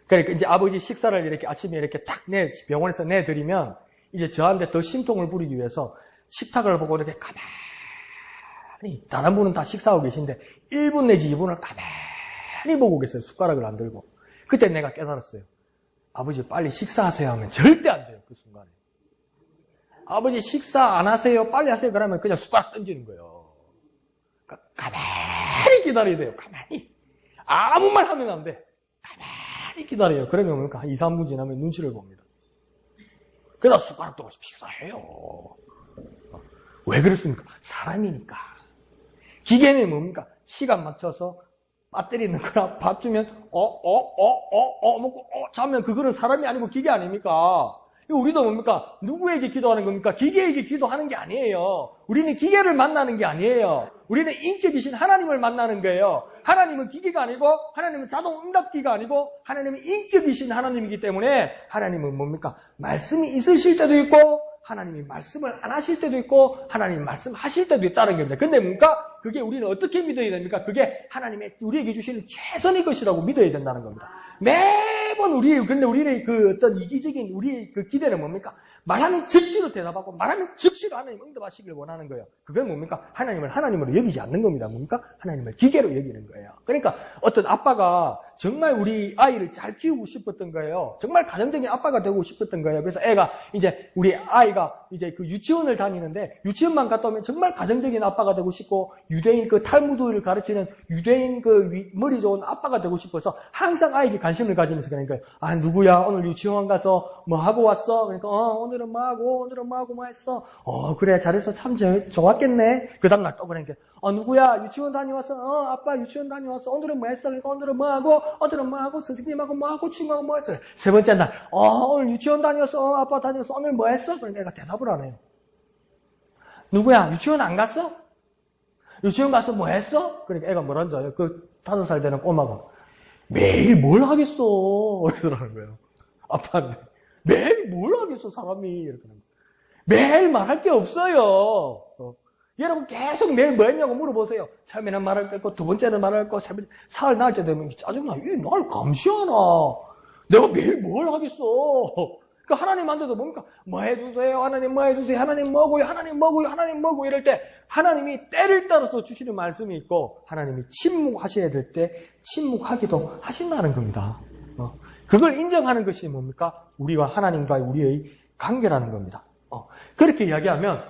S1: 그러니까 이제 아버지 식사를 이렇게 아침에 이렇게 탁 병원에서 내드리면 이제 저한테 더 심통을 부리기 위해서 식탁을 보고 이렇게 가만히 다른 분은 다 식사하고 계신데 1분 내지 2분을 가만히 보고 계세요. 숟가락을 안 들고. 그때 내가 깨달았어요. 아버지 빨리 식사하세요 하면 절대 안 돼요. 그 순간에. 아버지 식사 안 하세요? 빨리 하세요. 그러면 그냥 숟가락 던지는 거예요. 그러니까 가만히 기다려야 돼요. 가만히. 아무 말 하면 안 돼. 가만히 기다려요. 그러면 뭡니까? 한 2, 3분 지나면 눈치를 봅니다. 그러다 숟가락 들고 식사해요. 왜 그렇습니까? 사람이니까. 기계는 뭡니까? 시간 맞춰서 배터리 있는 거나 밥 주면 먹고 자면 그거는 사람이 아니고 기계 아닙니까? 우리도 뭡니까? 누구에게 기도하는 겁니까? 기계에게 기도하는 게 아니에요. 우리는 기계를 만나는 게 아니에요. 우리는 인격이신 하나님을 만나는 거예요. 하나님은 기계가 아니고 하나님은 자동 응답기가 아니고 하나님은 인격이신 하나님이기 때문에 하나님은 뭡니까? 말씀이 있으실 때도 있고 하나님이 말씀을 안 하실 때도 있고 하나님이 말씀하실 때도 있다는 겁니다. 근데 뭡니까? 그게 우리는 어떻게 믿어야 됩니까? 그게 하나님의 우리에게 주시는 최선의 것이라고 믿어야 된다는 겁니다. 매번 근데 우리의 그 어떤 이기적인 우리의 그 기대는 뭡니까? 말하면 즉시로 대답하고 말하면 즉시로 하나님 응답하시길 원하는 거예요. 그건 뭡니까? 하나님을 하나님으로 여기지 않는 겁니다. 뭡니까? 하나님을 기계로 여기는 거예요. 그러니까 어떤 아빠가 정말 우리 아이를 잘 키우고 싶었던 거예요. 정말 가정적인 아빠가 되고 싶었던 거예요. 그래서 애가 이제 우리 아이가 이제 그 유치원을 다니는데 유치원만 갔다 오면 정말 가정적인 아빠가 되고 싶고 유대인 그 탈무드를 가르치는 유대인 그 머리 좋은 아빠가 되고 싶어서 항상 아이에게 관심을 가지면서 그러니까 누구야 오늘 유치원 가서 뭐 하고 왔어? 그러니까 오늘은 뭐 하고 뭐 했어? 그래 잘했어 참 좋았겠네. 그 다음날 또 그러니까 누구야 유치원 다녀왔어? 아빠 유치원 다녀왔어. 오늘은 뭐 했어? 그러니까 오늘은 뭐 하고 선생님하고 뭐 하고 친구하고 뭐 했어? 세 번째 날 오늘 유치원 다녀왔어. 아빠 다녀왔어. 오늘 뭐 했어? 그러니까 애가 대답을 안 해요. 누구야 유치원 안 갔어? 유치원 가서 뭐 했어? 그러니까 애가 뭐라는 줄 알아요? 그 5살 되는 꼬마가 매일 뭘 하겠어? 그러더라는 거예요. 아빠한테 매일 뭘 하겠어 사람이 이렇게 하는 거예요. 매일 말할 게 없어요. 여러분 계속 매일 뭐 했냐고 물어보세요. 처음에는 말할 거 있고 두 번째는 말할 거 사흘 나흘째 되면 짜증나. 이 날 감시하나. 내가 매일 뭘 하겠어. 그러니까 하나님한테도 뭡니까? 뭐 해주세요. 하나님 뭐 해주세요. 하나님 뭐고요. 하나님 뭐고요. 하나님 뭐고 이럴 때 하나님이 때를 따라서 주시는 말씀이 있고 하나님이 침묵하셔야 될 때 침묵하기도 하신다는 겁니다. 그걸 인정하는 것이 뭡니까? 우리와 하나님과의 우리의 관계라는 겁니다. 그렇게 이야기하면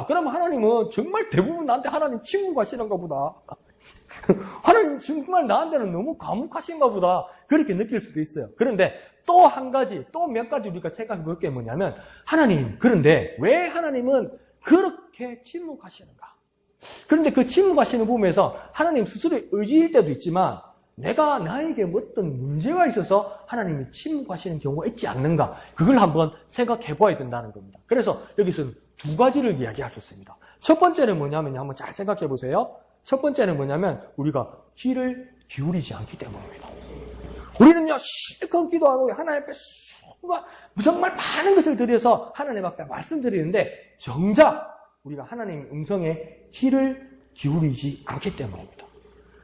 S1: 그럼 하나님은 정말 대부분 나한테 하나님 침묵하시는가 보다. 하나님 정말 나한테는 너무 과묵하신가 보다. 그렇게 느낄 수도 있어요. 그런데 또 한 가지, 또 몇 가지 우리가 생각해 볼 게 뭐냐면 하나님, 그런데 왜 하나님은 그렇게 침묵하시는가? 그런데 그 침묵하시는 부분에서 하나님 스스로의 의지일 때도 있지만 내가 나에게 어떤 문제가 있어서 하나님이 침묵하시는 경우가 있지 않는가? 그걸 한번 생각해 봐야 된다는 겁니다. 그래서 여기서는 두 가지를 이야기하셨습니다. 첫 번째는 뭐냐면 한번 잘 생각해 보세요. 첫 번째는 뭐냐면 우리가 귀를 기울이지 않기 때문입니다. 우리는요 실컷 기도하고 하나님 앞에 정말 많은 것을 드려서 하나님 앞에 말씀드리는데 정작 우리가 하나님의 음성에 귀를 기울이지 않기 때문입니다.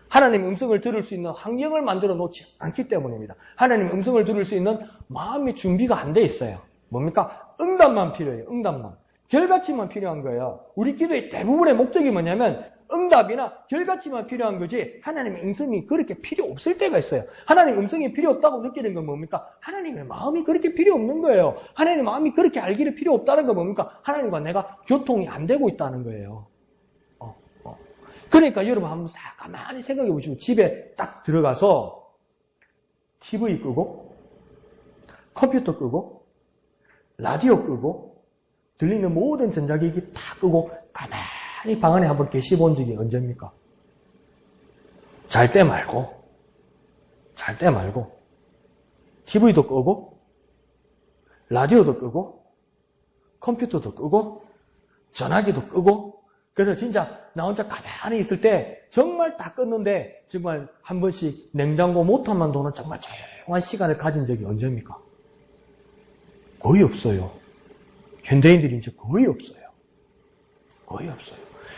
S1: 하나님의 음성을 들을 수 있는 환경을 만들어 놓지 않기 때문입니다. 하나님의 음성을 들을 수 있는 마음의 준비가 안 돼 있어요. 뭡니까? 응답만 필요해요. 응답만. 결과치만 필요한 거예요. 우리 기도의 대부분의 목적이 뭐냐면 응답이나 결과치만 필요한 거지 하나님의 음성이 그렇게 필요 없을 때가 있어요. 하나님의 음성이 필요 없다고 느끼는 건 뭡니까? 하나님의 마음이 그렇게 필요 없는 거예요. 하나님의 마음이 그렇게 알기를 필요 없다는 건 뭡니까? 하나님과 내가 교통이 안 되고 있다는 거예요. 그러니까 여러분 한번 싹 가만히 생각해 보시고 집에 딱 들어가서 TV 끄고 컴퓨터 끄고 라디오 끄고 들리는 모든 전자기기 다 끄고 가만히 방 안에 한번 계시 본 적이 언제입니까? 잘 때 말고 TV도 끄고 라디오도 끄고 컴퓨터도 끄고 전화기도 끄고 그래서 진짜 나 혼자 가만히 있을 때 정말 다 껐는데 정말 한 번씩 냉장고 모터만 도는 정말 조용한 시간을 가진 적이 언제입니까? 거의 없어요. 현대인들이 이제 거의 없어요.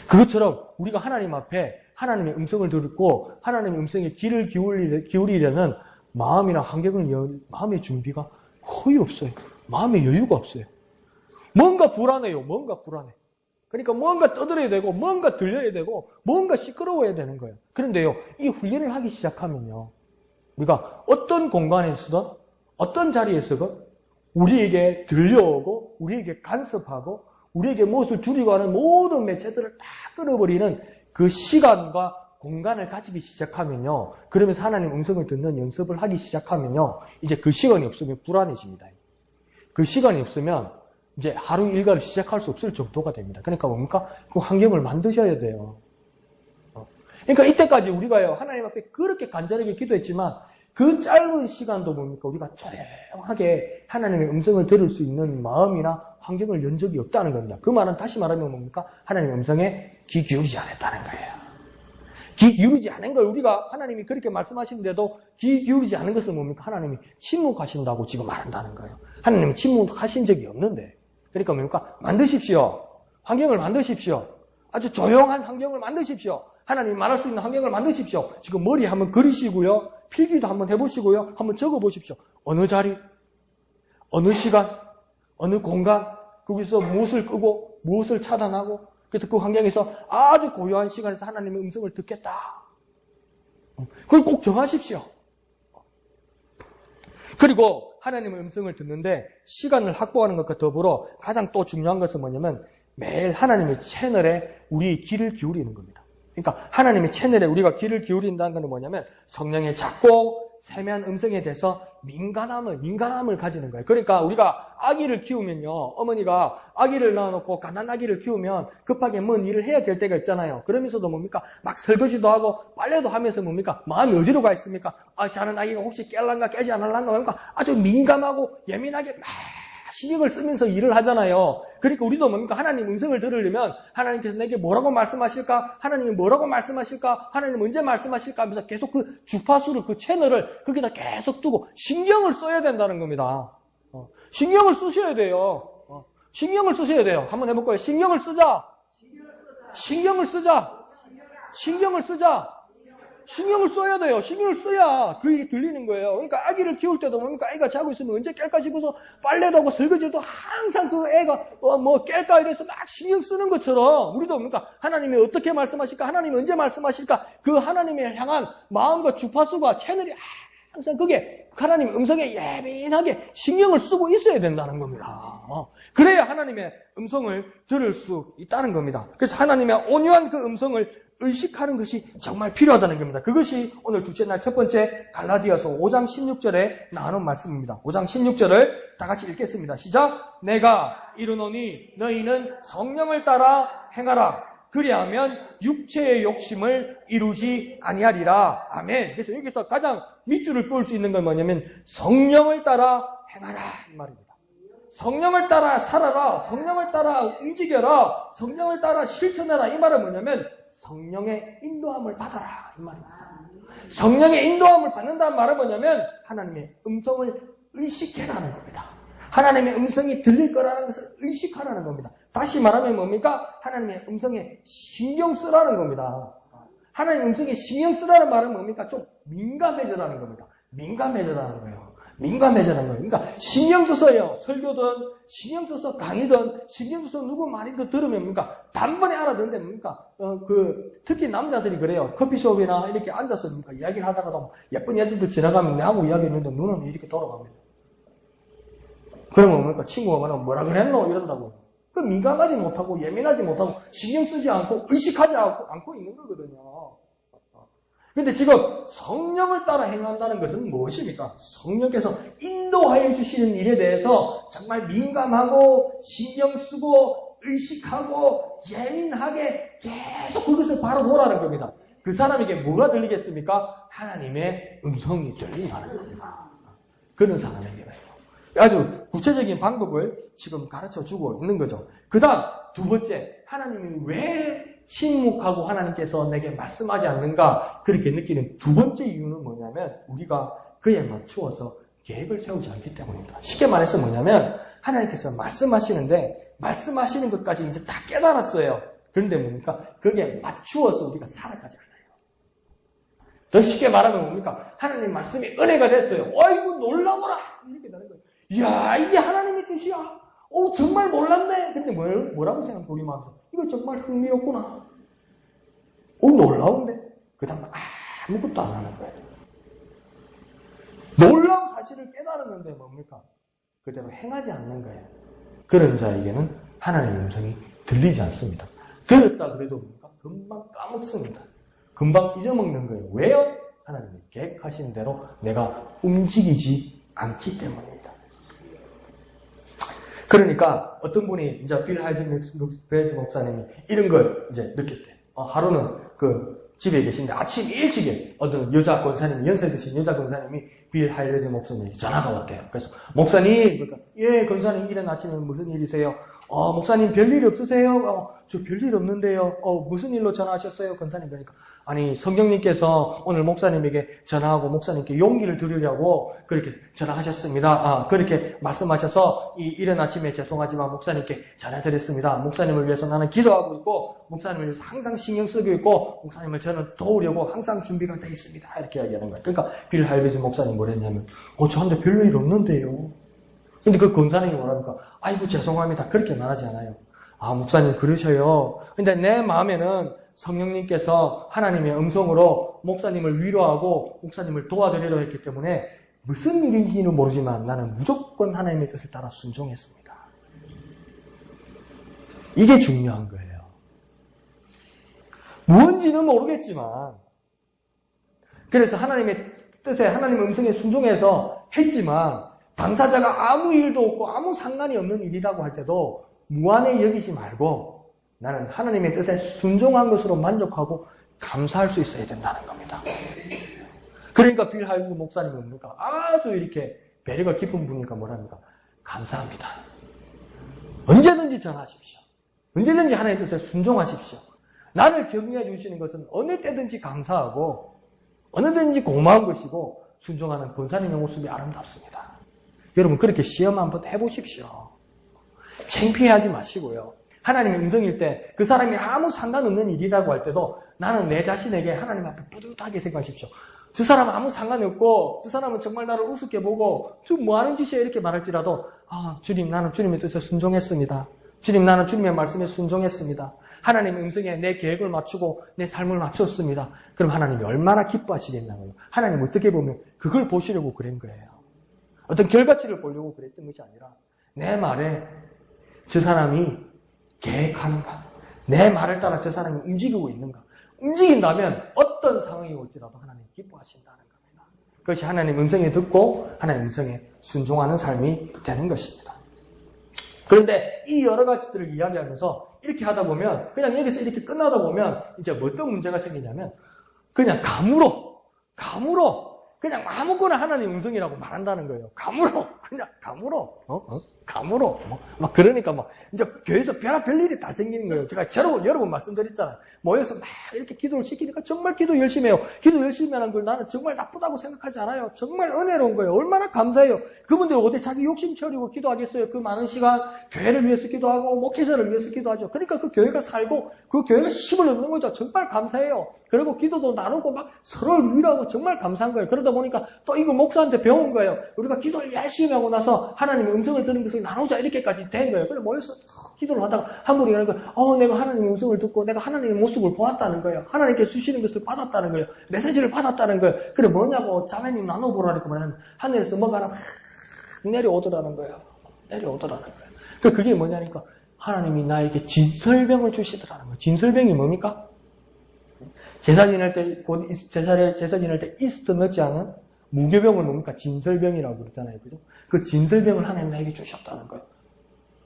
S1: 그것처럼 우리가 하나님 앞에 하나님의 음성을 듣고 하나님의 음성에 귀를 기울이려는 마음이나 마음의 준비가 거의 없어요. 마음의 여유가 없어요. 뭔가 불안해요. 그러니까 뭔가 떠들어야 되고 뭔가 들려야 되고 뭔가 시끄러워야 되는 거예요. 그런데요, 이 훈련을 하기 시작하면요, 우리가 어떤 공간에서든 어떤 자리에서든 우리에게 들려오고 우리에게 간섭하고 우리에게 무엇을 줄이고 하는 모든 매체들을 다 끊어버리는 그 시간과 공간을 가지기 시작하면요, 그러면서 하나님 음성을 듣는 연습을 하기 시작하면요, 이제 그 시간이 없으면 불안해집니다. 그 시간이 없으면 이제 하루 일과를 시작할 수 없을 정도가 됩니다. 그러니까 뭡니까? 그 환경을 만드셔야 돼요. 그러니까 이때까지 우리가요, 하나님 앞에 그렇게 간절하게 기도했지만 그 짧은 시간도 뭡니까? 우리가 조용하게 하나님의 음성을 들을 수 있는 마음이나 환경을 연 적이 없다는 겁니다. 그 말은 다시 말하면 뭡니까? 하나님의 음성에 귀 기울이지 않았다는 거예요. 귀 기울이지 않은 걸 우리가 하나님이 그렇게 말씀하시는데도 귀 기울이지 않은 것은 뭡니까? 하나님이 침묵하신다고 지금 말한다는 거예요. 하나님은 침묵하신 적이 없는데. 그러니까 뭡니까? 만드십시오. 환경을 만드십시오. 아주 조용한 환경을 만드십시오. 하나님 말할 수 있는 환경을 만드십시오. 지금 머리 한번 그리시고요. 필기도 한번 해보시고요. 한번 적어보십시오. 어느 자리, 어느 시간, 어느 공간, 거기서 무엇을 끄고 무엇을 차단하고 그래서 그 환경에서 아주 고요한 시간에서 하나님의 음성을 듣겠다. 그걸 꼭 정하십시오. 그리고 하나님의 음성을 듣는데 시간을 확보하는 것과 더불어 가장 또 중요한 것은 뭐냐면 매일 하나님의 채널에 우리 귀를 기울이는 겁니다. 그러니까 하나님의 채널에 우리가 귀를 기울인다는 것은 뭐냐면 성령의 작고 세미한 음성에 대해서 민감함을 가지는 거예요. 그러니까 우리가 아기를 키우면요, 어머니가 아기를 낳아놓고 가난 아기를 키우면 급하게 뭔 일을 해야 될 때가 있잖아요. 그러면서도 뭡니까? 막 설거지도 하고 빨래도 하면서 뭡니까? 마음이 어디로 가 있습니까? 자는 아기가 혹시 깰란가 깨지 않을란가 뭡니까? 아주 민감하고 예민하게 막 신경을 쓰면서 일을 하잖아요. 그러니까 우리도 뭡니까? 하나님 음성을 들으려면 하나님께서 내게 뭐라고 말씀하실까? 하나님이 뭐라고 말씀하실까? 하나님 언제 말씀하실까? 하면서 계속 그 주파수를, 그 채널을 거기다 계속 두고 신경을 써야 된다는 겁니다. 신경을 쓰셔야 돼요. 신경을 쓰셔야 돼요. 한번 해볼까요? 신경을 쓰자. 신경을 써야 돼요. 신경을 써야 그게 들리는 거예요. 그러니까 아기를 키울 때도 뭡니까? 아이가 자고 있으면 언제 깰까 싶어서 빨래도 하고 설거지도 항상 그 애가 깰까 이래서 막 신경 쓰는 것처럼 우리도 뭡니까? 하나님이 어떻게 말씀하실까? 하나님이 언제 말씀하실까? 그 하나님을 향한 마음과 주파수가 채널이 항상 그게 하나님 음성에 예민하게 신경을 쓰고 있어야 된다는 겁니다. 그래야 하나님의 음성을 들을 수 있다는 겁니다. 그래서 하나님의 온유한 그 음성을 의식하는 것이 정말 필요하다는 겁니다. 그것이 오늘 둘째 날 첫 번째 갈라디아서 5장 16절에 나오는 말씀입니다. 5장 16절을 다 같이 읽겠습니다. 시작! 내가 이르노니 너희는 성령을 따라 행하라. 그리하면 육체의 욕심을 이루지 아니하리라. 아멘. 그래서 여기서 가장 밑줄을 그을 수 있는 건 뭐냐면 성령을 따라 행하라 이 말입니다. 성령을 따라 살아라. 성령을 따라 움직여라. 성령을 따라 실천해라. 이 말은 뭐냐면 성령의 인도함을 받아라 이 말입니다. 성령의 인도함을 받는다는 말은 뭐냐면 하나님의 음성을 의식해라는 겁니다. 하나님의 음성이 들릴 거라는 것을 의식하라는 겁니다. 다시 말하면 뭡니까? 하나님의 음성에 신경 쓰라는 겁니다. 하나님의 음성에 신경 쓰라는 말은 뭡니까? 좀 민감해져라는 겁니다. 민감해져라는 거예요. 민감해져라는 거예요. 그러니까 신경 써서요. 설교든 신경 써서 강의든 신경 써서 누구 말이든 들으면 뭡니까? 단번에 알아듣는데 뭡니까? 특히 남자들이 그래요. 커피숍이나 이렇게 앉아서 뭡니까? 이야기를 하다가도 예쁜 여자들 지나가면 내하고 이야기했는데 눈은 이렇게 돌아갑니다. 그러면 뭡니까? 친구가 말하면 뭐라 그랬노? 이런다고. 그 민감하지 못하고 예민하지 못하고 신경 쓰지 않고 의식하지 않고 있는 거거든요. 근데 지금 성령을 따라 행한다는 것은 무엇입니까? 성령께서 인도하여 주시는 일에 대해서 정말 민감하고 신경 쓰고 의식하고 예민하게 계속 그것을 바라보라는 겁니다. 그 사람에게 뭐가 들리겠습니까? 하나님의 음성이 들린다는 겁니다. 그런 사람에게는. 아주 구체적인 방법을 지금 가르쳐 주고 있는 거죠. 그 다음 두 번째, 하나님이 왜 침묵하고 하나님께서 내게 말씀하지 않는가 그렇게 느끼는 두 번째 이유는 뭐냐면 우리가 그에 맞추어서 계획을 세우지 않기 때문입니다. 쉽게 말해서 뭐냐면 하나님께서 말씀하시는데 말씀하시는 것까지 이제 다 깨달았어요. 그런데 뭡니까? 거기에 맞추어서 우리가 살아가지 않아요. 더 쉽게 말하면 뭡니까? 하나님 말씀이 은혜가 됐어요. 어이구 놀라워라 이렇게 되는 거예요. 이야 이게 하나님의 뜻이야. 정말 몰랐네. 근데 뭐라고 생각해 우리 마음에서? 이거 정말 흥미롭구나. 놀라운데? 그 다음에 아무것도 안 하는 거예요. 놀라운 사실을 깨달았는데 뭡니까? 그대로 행하지 않는 거예요. 그런 자에게는 하나님의 음성이 들리지 않습니다. 들었다 그래도 뭡니까? 금방 까먹습니다. 금방 잊어먹는 거예요. 왜요? 하나님이 계획하신 대로 내가 움직이지 않기 때문입니다. 그러니까 어떤 분이 이제 빌 하이든베르지 목사님이 이런 걸 이제 느꼈대요. 하루는 집에 계신데 아침 일찍에 어떤 여자 권사님이 연세 드신 여자 권사님이 빌 하이든베르지 목사님에게 전화가 왔대요. 그래서 목사님, 그러니까 예 권사님 이른 아침에 무슨 일이세요? 목사님 별일 없으세요? 저 별일 없는데요. 무슨 일로 전화하셨어요? 권사님 그러니까 아니 성령님께서 오늘 목사님에게 전화하고 목사님께 용기를 드리려고 그렇게 전화하셨습니다. 그렇게 말씀하셔서 이른 아침에 죄송하지만 목사님께 전화드렸습니다. 목사님을 위해서 나는 기도하고 있고 목사님을 위해서 항상 신경 쓰고 있고 목사님을 저는 도우려고 항상 준비가 돼 있습니다. 이렇게 이야기하는 거예요. 그러니까 빌 할비지 목사님 뭐랬냐면 저한테 별일 없는데요. 근데 그 권사님이 뭐랍니까? 아이고 죄송합니다. 그렇게 말하지 않아요. 목사님 그러셔요. 근데 내 마음에는 성령님께서 하나님의 음성으로 목사님을 위로하고 목사님을 도와드리려 했기 때문에 무슨 일인지는 모르지만 나는 무조건 하나님의 뜻을 따라 순종했습니다. 이게 중요한 거예요. 뭔지는 모르겠지만 그래서 하나님의 뜻에 하나님의 음성에 순종해서 했지만 당사자가 아무 일도 없고 아무 상관이 없는 일이라고 할 때도 무한히 여기지 말고 나는 하나님의 뜻에 순종한 것으로 만족하고 감사할 수 있어야 된다는 겁니다. 그러니까 빌 하이든베르지 목사님은 뭡니까? 아주 이렇게 배려가 깊은 분이니까 뭐랍니까? 감사합니다. 언제든지 전하십시오. 언제든지 하나님의 뜻에 순종하십시오. 나를 격려해 주시는 것은 어느 때든지 감사하고 어느든지 고마운 것이고 순종하는 권사님의 모습이 아름답습니다. 여러분 그렇게 시험 한번 해보십시오. 창피해하지 마시고요. 하나님의 음성일 때 그 사람이 아무 상관없는 일이라고 할 때도 나는 내 자신에게 하나님 앞에 뿌듯하게 생각하십시오. 저 사람은 아무 상관이 없고 저 사람은 정말 나를 우습게 보고 지금 뭐하는 짓이야 이렇게 말할지라도 주님 나는 주님의 뜻에 순종했습니다. 주님 나는 주님의 말씀에 순종했습니다. 하나님의 음성에 내 계획을 맞추고 내 삶을 맞췄습니다. 그럼 하나님이 얼마나 기뻐하시겠나요? 하나님 어떻게 보면 그걸 보시려고 그런 거예요. 어떤 결과치를 보려고 그랬던 것이 아니라 내 말에 저 사람이 계획하는가? 내 말을 따라 저 사람이 움직이고 있는가? 움직인다면 어떤 상황이 올지라도 하나님 기뻐하신다는 겁니다. 그것이 하나님 음성에 듣고 하나님 음성에 순종하는 삶이 되는 것입니다. 그런데 이 여러 가지들을 이야기하면서 이렇게 하다 보면 그냥 여기서 이렇게 끝나다 보면 이제 어떤 문제가 생기냐면 그냥 감으로 그냥 아무거나 하나님 음성이라고 말한다는 거예요. 감으로 막 그러니까 막 이제 교회에서 별일이 다 생기는 거예요. 제가 여러 번 말씀드렸잖아요. 모여서 막 이렇게 기도를 시키니까 정말 기도 열심히 해요. 기도 열심히 하는 걸 나는 정말 나쁘다고 생각하지 않아요. 정말 은혜로운 거예요. 얼마나 감사해요. 그분들 어디 자기 욕심 처리고 기도하겠어요. 그 많은 시간 교회를 위해서 기도하고 목회자를 위해서 기도하죠. 그러니까 그 교회가 살고 그 교회가 힘을 얻는 거죠. 정말 감사해요. 그리고 기도도 나누고 막 서로를 위로하고 정말 감사한 거예요. 그러다 보니까 또 이거 목사한테 배운 거예요. 우리가 기도를 열심히 하고 나서 하나님의 음성을 듣는 것을 나누자 이렇게까지 된 거예요. 그래서 모여서 기도를 하다가 한 분이 그러는 거예요. 내가 하나님의 음성을 듣고 내가 하나님의 모습을 보았다는 거예요. 하나님께 주시는 것을 받았다는 거예요. 메시지를 받았다는 거예요. 그래 뭐냐고 자매님 나눠보라니까 말하면 하늘에서 뭐가 하나 내려오더라는 거예요. 그게 뭐냐니까 하나님이 나에게 진설병을 주시더라는 거예요. 진설병이 뭡니까? 제사 지낼 때 이스트 넣지 않은 무교병을 뭡니까? 진설병이라고 그러잖아요. 그죠? 그 진설병을 하나님 나에게 주셨다는 거예요.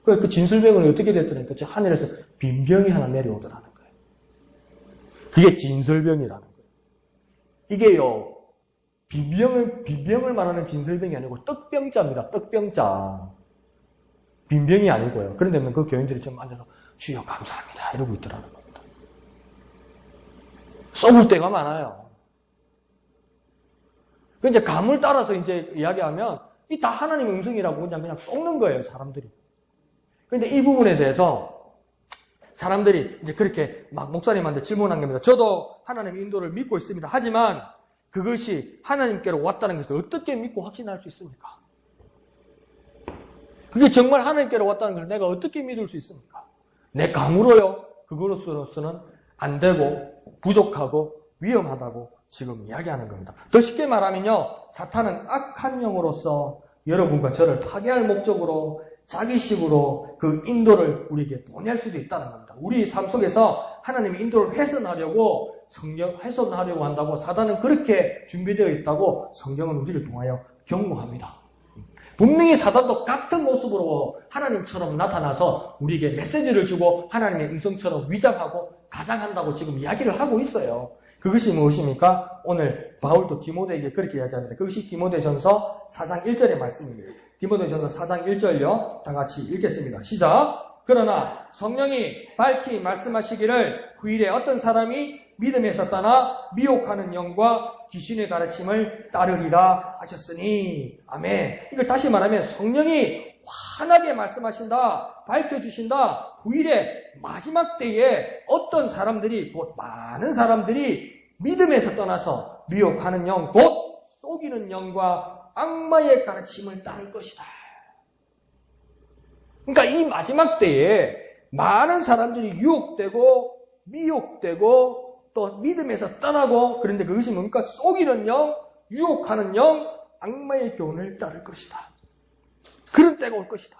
S1: 그 진설병은 어떻게 됐더니까 하늘에서 빈병이 하나 내려오더라는 거예요. 그게 진설병이라는 거예요. 이게요, 빈병을 말하는 진설병이 아니고 떡병자입니다. 떡병자. 빈병이 아니고요. 그런데 그 교인들이 좀 앉아서 주여 감사합니다 이러고 있더라는 겁니다. 썩을 때가 많아요. 그 이제 감을 따라서 이제 이야기하면 이 다 하나님의 음성이라고 그냥 썩는 거예요, 사람들이. 그런데 이 부분에 대해서 사람들이 이제 그렇게 막 목사님한테 질문한 겁니다. 저도 하나님의 인도를 믿고 있습니다. 하지만 그것이 하나님께로 왔다는 것을 어떻게 믿고 확신할 수 있습니까? 그게 정말 하나님께로 왔다는 것을 내가 어떻게 믿을 수 있습니까? 내 감으로요. 그것으로서는 안 되고 부족하고 위험하다고 지금 이야기하는 겁니다. 더 쉽게 말하면요. 사탄은 악한 영으로서 여러분과 저를 파괴할 목적으로 자기식으로 그 인도를 우리에게 보낼 수도 있다는 겁니다. 우리 삶 속에서 하나님의 인도를 훼손하려고 훼손하려고 한다고 사단은 그렇게 준비되어 있다고 성경은 우리를 통하여 경고합니다. 분명히 사단도 같은 모습으로 하나님처럼 나타나서 우리에게 메시지를 주고 하나님의 음성처럼 위장하고 가장한다고 지금 이야기를 하고 있어요. 그것이 무엇입니까? 오늘 바울도 디모데에게 그렇게 이야기합니다. 그것이 디모데전서 4장 1절의 말씀입니다. 디모데전서 4장 1절요. 다 같이 읽겠습니다. 시작. 그러나 성령이 밝히 말씀하시기를 후일에 어떤 사람이 믿음에서 떠나 미혹하는 영과 귀신의 가르침을 따르리라 하셨으니. 아멘. 이걸 다시 말하면 성령이 환하게 말씀하신다, 밝혀주신다. 후일에 마지막 때에 어떤 사람들이, 곧 많은 사람들이 믿음에서 떠나서 미혹하는 영, 곧 속이는 영과 악마의 가르침을 따를 것이다. 그러니까 이 마지막 때에 많은 사람들이 유혹되고 미혹되고 또 믿음에서 떠나고, 그런데 그것이 뭡니까? 속이는 영, 유혹하는 영, 악마의 교훈을 따를 것이다. 그런 때가 올 것이다.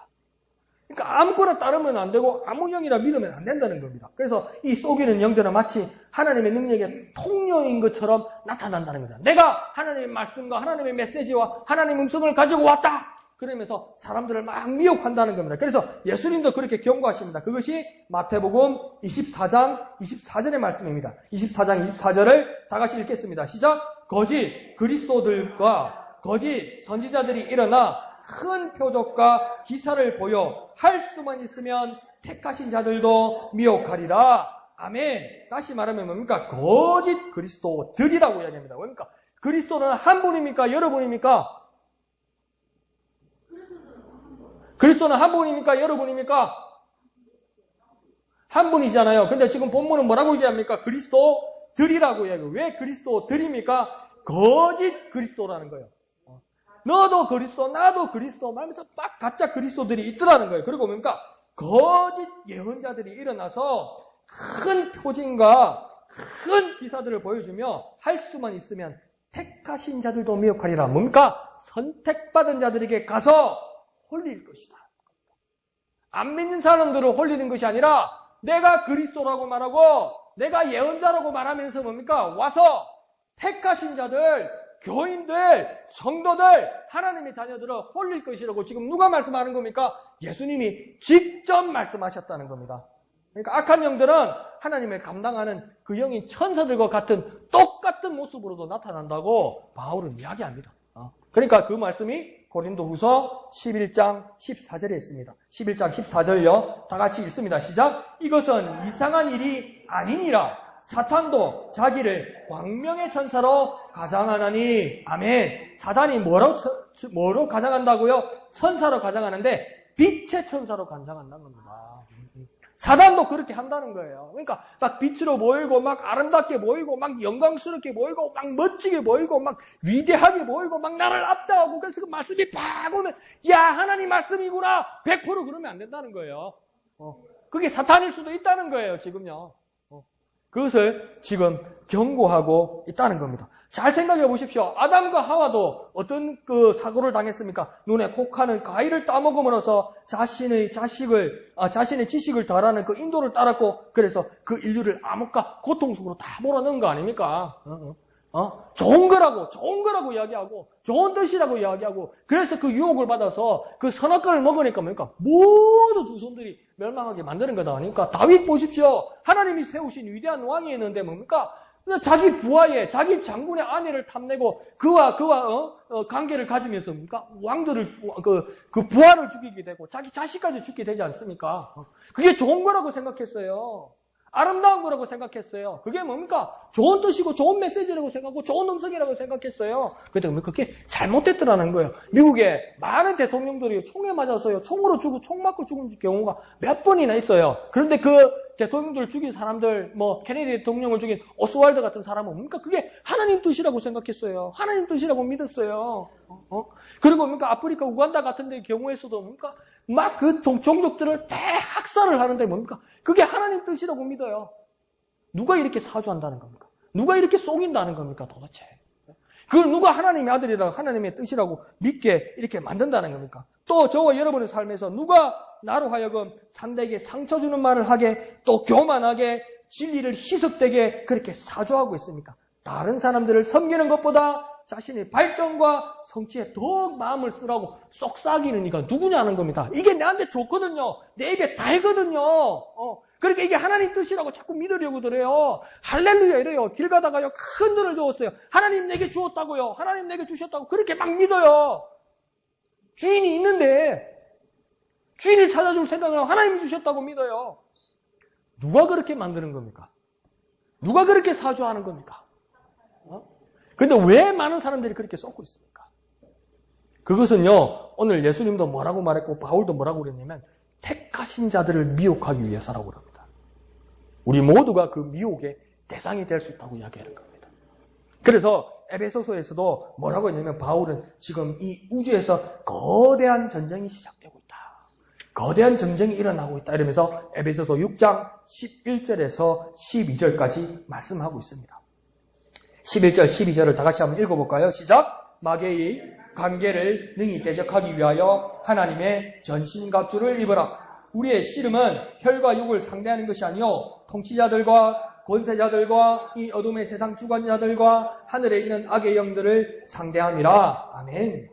S1: 그러니까 아무거나 따르면 안 되고 아무 영이라 믿으면 안 된다는 겁니다. 그래서 이 속이는 영들은 마치 하나님의 능력의 통로인 것처럼 나타난다는 겁니다. 내가 하나님의 말씀과 하나님의 메시지와 하나님의 음성을 가지고 왔다! 그러면서 사람들을 막 미혹한다는 겁니다. 그래서 예수님도 그렇게 경고하십니다. 그것이 마태복음 24장 24절의 말씀입니다. 24장 24절을 다 같이 읽겠습니다. 시작! 거짓 그리스도들과 거짓 선지자들이 일어나 큰 표적과 기사를 보여 할 수만 있으면 택하신 자들도 미혹하리라. 아멘. 다시 말하면 뭡니까? 거짓 그리스도들이라고 이야기합니다. 뭡니까? 그리스도는 한 분입니까? 여러분입니까? 그리스도는 한 분입니까? 여러분입니까? 한 분이잖아요. 근데 지금 본문은 뭐라고 얘기합니까? 그리스도들이라고 이야기해요. 왜 그리스도들입니까? 거짓 그리스도라는 거예요. 너도 그리스도, 나도 그리스도 말하면서 막 가짜 그리스도들이 있더라는 거예요. 그리고 뭡니까? 거짓 예언자들이 일어나서 큰 표징과 큰 기사들을 보여주며 할 수만 있으면 택하신 자들도 미혹하리라. 뭡니까? 선택받은 자들에게 가서 홀릴 것이다. 안 믿는 사람들을 홀리는 것이 아니라 내가 그리스도라고 말하고 내가 예언자라고 말하면서 뭡니까? 와서 택하신 자들, 교인들, 성도들, 하나님의 자녀들을 홀릴 것이라고 지금 누가 말씀하는 겁니까? 예수님이 직접 말씀하셨다는 겁니다. 그러니까 악한 영들은 하나님을 감당하는 그 영인 천사들과 같은 똑같은 모습으로도 나타난다고 바울은 이야기합니다. 그러니까 그 말씀이 고린도후서 11장 14절에 있습니다. 11장 14절요. 다 같이 읽습니다. 시작. 이것은 이상한 일이 아니니라. 사탄도 자기를 광명의 천사로 가장하나니. 아멘. 사단이 뭐로 가장한다고요? 천사로 가장하는데 빛의 천사로 가장한다는 겁니다. 사단도 그렇게 한다는 거예요. 그러니까 막 빛으로 보이고 막 아름답게 보이고 막 영광스럽게 보이고 막 멋지게 보이고 막 위대하게 보이고 막 나를 압도하고 그래서 그 말씀이 팍 오면 야 하나님 말씀이구나 100% 그러면 안 된다는 거예요. 그게 사탄일 수도 있다는 거예요. 지금요. 그것을 지금 경고하고 있다는 겁니다. 잘 생각해 보십시오. 아담과 하와도 어떤 그 사고를 당했습니까? 눈에 혹하는 과일을 따먹음으로써 자신의 지식을 더하라는 그 인도를 따랐고, 그래서 그 인류를 암흑과 고통 속으로 다 몰아넣은 거 아닙니까? 좋은 거라고 이야기하고, 좋은 뜻이라고 이야기하고, 그래서 그 유혹을 받아서 그 선악과를 먹으니까 뭡니까? 모두 두 손들이 멸망하게 만드는 거다 아닙니까? 다윗 보십시오. 하나님이 세우신 위대한 왕이 있는데 뭡니까? 자기 부하의, 자기 장군의 아내를 탐내고 그와 관계를 가지면서 뭡니까? 왕들을, 그 부하를 죽이게 되고 자기 자식까지 죽게 되지 않습니까? 그게 좋은 거라고 생각했어요. 아름다운 거라고 생각했어요. 그게 뭡니까? 좋은 뜻이고 좋은 메시지라고 생각하고 좋은 음성이라고 생각했어요. 그런데 그게 잘못됐더라는 거예요. 미국에 많은 대통령들이 총에 맞아서요. 총으로 죽고 총 맞고 죽은 경우가 몇 번이나 있어요. 그런데 그 대통령들 죽인 사람들, 케네디 대통령을 죽인 오스왈드 같은 사람은 뭡니까? 그게 하나님 뜻이라고 생각했어요. 하나님 뜻이라고 믿었어요. 그리고 뭡니까? 아프리카 우간다 같은 데 경우에서도 뭡니까? 막 그 종족들을 대학살을 하는데 뭡니까? 그게 하나님 뜻이라고 믿어요. 누가 이렇게 사주한다는 겁니까? 누가 이렇게 속인다는 겁니까? 도대체. 그걸 누가 하나님의 아들이라고 하나님의 뜻이라고 믿게 이렇게 만든다는 겁니까? 또 저와 여러분의 삶에서 누가 나로 하여금 상대에게 상처 주는 말을 하게 또 교만하게 진리를 희석되게 그렇게 사주하고 있습니까? 다른 사람들을 섬기는 것보다 자신의 발전과 성취에 더욱 마음을 쓰라고 쏙싸기는 이가 누구냐는 겁니다. 이게 내한테 좋거든요. 내 입에 달거든요. 그러니까 이게 하나님 뜻이라고 자꾸 믿으려고 그래요. 할렐루야 이래요. 길 가다가요 큰 돈을 주었어요. 하나님 내게 주었다고요. 하나님 내게 주셨다고 그렇게 막 믿어요. 주인이 있는데 주인을 찾아줄 생각을 하고 하나님이 주셨다고 믿어요. 누가 그렇게 만드는 겁니까? 누가 그렇게 사주하는 겁니까? 그런데 왜 많은 사람들이 그렇게 쏟고 있습니까? 그것은요, 오늘 예수님도 뭐라고 말했고 바울도 뭐라고 그랬냐면 택하신 자들을 미혹하기 위해서라고 합니다. 우리 모두가 그 미혹의 대상이 될 수 있다고 이야기하는 겁니다. 그래서 에베소서에서도 뭐라고 했냐면 바울은 지금 이 우주에서 거대한 전쟁이 시작되고 있다. 거대한 전쟁이 일어나고 있다. 이러면서 에베소서 6장 11절에서 12절까지 말씀하고 있습니다. 11절, 12절을 다 같이 한번 읽어볼까요? 시작! 마귀의 관계를 능히 대적하기 위하여 하나님의 전신갑주를 입어라. 우리의 씨름은 혈과 육을 상대하는 것이 아니요 통치자들과 권세자들과 이 어둠의 세상 주관자들과 하늘에 있는 악의 영들을 상대함이라. 아멘.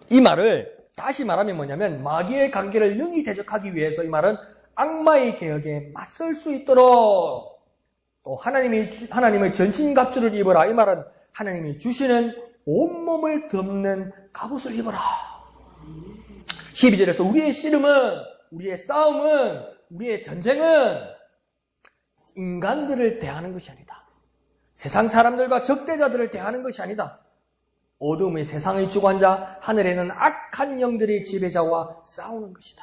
S1: 이 말을 다시 말하면 뭐냐면 마귀의 관계를 능히 대적하기 위해서 이 말은 악마의 개혁에 맞설 수 있도록 또 하나님의 전신갑주를 입어라. 이 말은 하나님이 주시는 온몸을 덮는 갑옷을 입어라. 12절에서 우리의 씨름은, 우리의 싸움은, 우리의 전쟁은 인간들을 대하는 것이 아니다. 세상 사람들과 적대자들을 대하는 것이 아니다. 어둠의 세상의 주관자, 하늘에는 악한 영들의 지배자와 싸우는 것이다.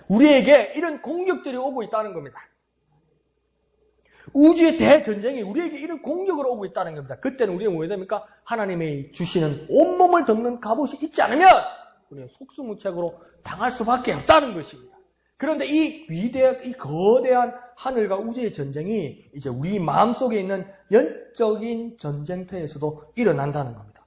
S1: 우리에게 이런 공격들이 오고 있다는 겁니다. 우주의 대전쟁이 우리에게 이런 공격으로 오고 있다는 겁니다. 그때는 우리는 왜 됩니까? 하나님의 주시는 온몸을 덮는 갑옷이 있지 않으면 우리는 속수무책으로 당할 수밖에 없다는 것입니다. 그런데 이 거대한 하늘과 우주의 전쟁이 이제 우리 마음속에 있는 영적인 전쟁터에서도 일어난다는 겁니다.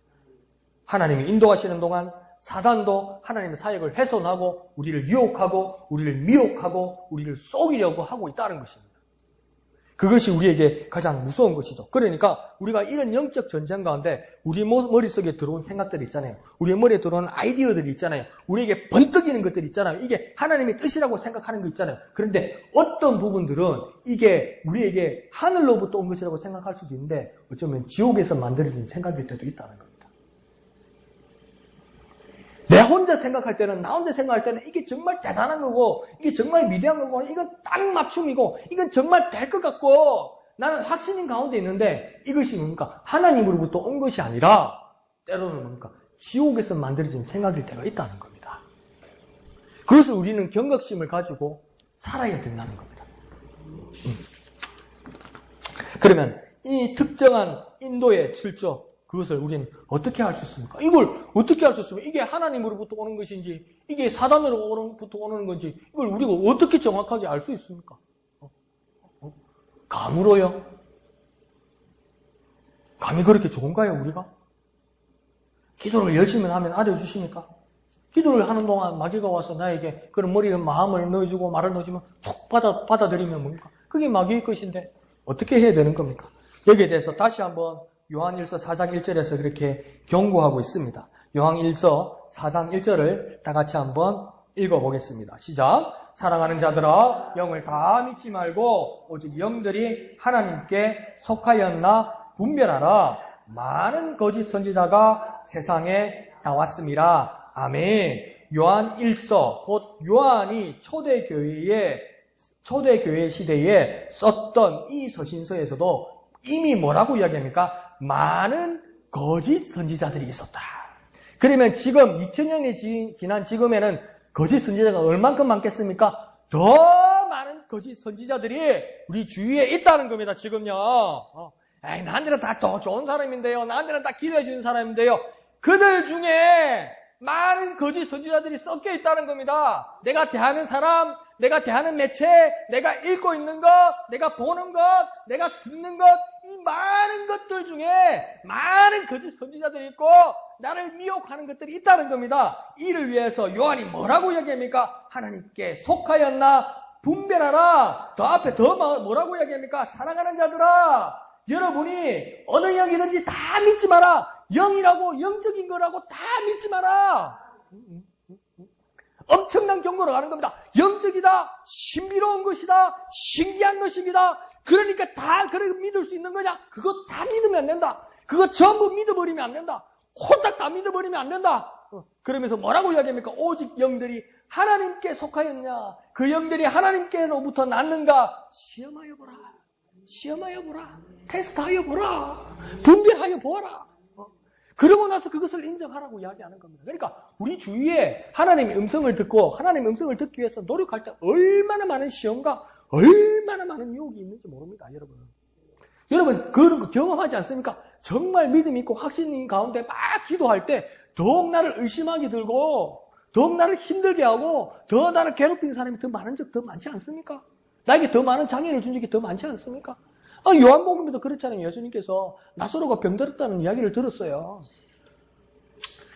S1: 하나님이 인도하시는 동안 사단도 하나님의 사역을 훼손하고 우리를 유혹하고 우리를 미혹하고 우리를 속이려고 하고 있다는 것입니다. 그것이 우리에게 가장 무서운 것이죠. 그러니까 우리가 이런 영적 전쟁 가운데 우리 머릿속에 들어온 생각들이 있잖아요. 우리 머리에 들어오는 아이디어들이 있잖아요. 우리에게 번뜩이는 것들이 있잖아요. 이게 하나님의 뜻이라고 생각하는 거 있잖아요. 그런데 어떤 부분들은 이게 우리에게 하늘로부터 온 것이라고 생각할 수도 있는데 어쩌면 지옥에서 만들어진 생각일 때도 있다는 겁니다. 내 혼자 생각할 때는, 나 혼자 생각할 때는 이게 정말 대단한 거고, 이게 정말 위대한 거고, 이건 딱 맞춤이고, 이건 정말 될 것 같고, 나는 확신인 가운데 있는데, 이것이 뭡니까? 하나님으로부터 온 것이 아니라, 때로는 뭡니까? 지옥에서 만들어진 생각일 때가 있다는 겁니다. 그것을 우리는 경각심을 가지고 살아야 된다는 겁니다. 그러면 이 특정한 인도의 출처, 그것을 우리는 어떻게 할 수 있습니까? 이걸 어떻게 할 수 있습니까? 이게 하나님으로부터 오는 것인지, 이게 사단으로부터 오는 건지, 이걸 우리가 어떻게 정확하게 알 수 있습니까? 감으로요? 감이 그렇게 좋은가요, 우리가? 기도를 열심히 하면 알려주십니까? 기도를 하는 동안 마귀가 와서 나에게 그런 머리에 마음을 넣어주고 말을 넣어주면 툭 받아들이면 뭡니까? 그게 마귀의 것인데 어떻게 해야 되는 겁니까? 여기에 대해서 다시 한번 요한일서 4장 1절에서 그렇게 경고하고 있습니다. 요한일서 4장 1절을 다 같이 한번 읽어보겠습니다. 시작. 사랑하는 자들아, 영을 다 믿지 말고 오직 영들이 하나님께 속하였나 분별하라. 많은 거짓 선지자가 세상에 나왔습니다. 아멘. 요한일서, 곧 요한이 초대교회 시대에 썼던 이 서신서에서도 이미 뭐라고 이야기합니까? 많은 거짓 선지자들이 있었다. 그러면 지금 2000년이 지난 지금에는 거짓 선지자가 얼만큼 많겠습니까? 더 많은 거짓 선지자들이 우리 주위에 있다는 겁니다. 지금요. 나한테는 다 좋은 사람인데요. 나한테는 다 기도해 주는 사람인데요. 그들 중에 많은 거짓 선지자들이 섞여 있다는 겁니다. 내가 대하는 사람, 내가 대하는 매체, 내가 읽고 있는 것, 내가 보는 것, 내가 듣는 것, 이 많은 것들 중에 많은 거짓 선지자들이 있고 나를 미혹하는 것들이 있다는 겁니다. 이를 위해서 요한이 뭐라고 이야기합니까? 하나님께 속하였나 분별하라. 더 앞에 더 뭐라고 이야기합니까? 사랑하는 자들아, 여러분이 어느 영이든지 다 믿지 마라. 영이라고 영적인 거라고 다 믿지 마라. 엄청난 경고를 하는 겁니다. 영적이다, 신비로운 것이다, 신기한 것입니다. 그러니까 다 그렇게 믿을 수 있는 거냐? 그거 다 믿으면 안 된다. 그거 전부 믿어버리면 안 된다. 홀딱 다 믿어버리면 안 된다. 그러면서 뭐라고 이야기합니까? 오직 영들이 하나님께 속하였냐? 그 영들이 하나님께로부터 났는가? 시험하여 보라. 시험하여 보라. 테스트하여 보라. 분별하여 보아라. 그러고 나서 그것을 인정하라고 이야기하는 겁니다. 그러니까 우리 주위에 하나님의 음성을 듣고 하나님의 음성을 듣기 위해서 노력할 때 얼마나 많은 시험과 얼마나 많은 유혹이 있는지 모릅니다. 여러분 그런 거 경험하지 않습니까? 정말 믿음 있고 확신 가운데 막 기도할 때 더욱 나를 의심하게 들고 더욱 나를 힘들게 하고 더 나를 괴롭히는 사람이 더 많은 적 더 많지 않습니까? 나에게 더 많은 장애를 준 적이 더 많지 않습니까? 요한복음에도 그렇잖아요. 예수님께서 나사로가 병들었다는 이야기를 들었어요.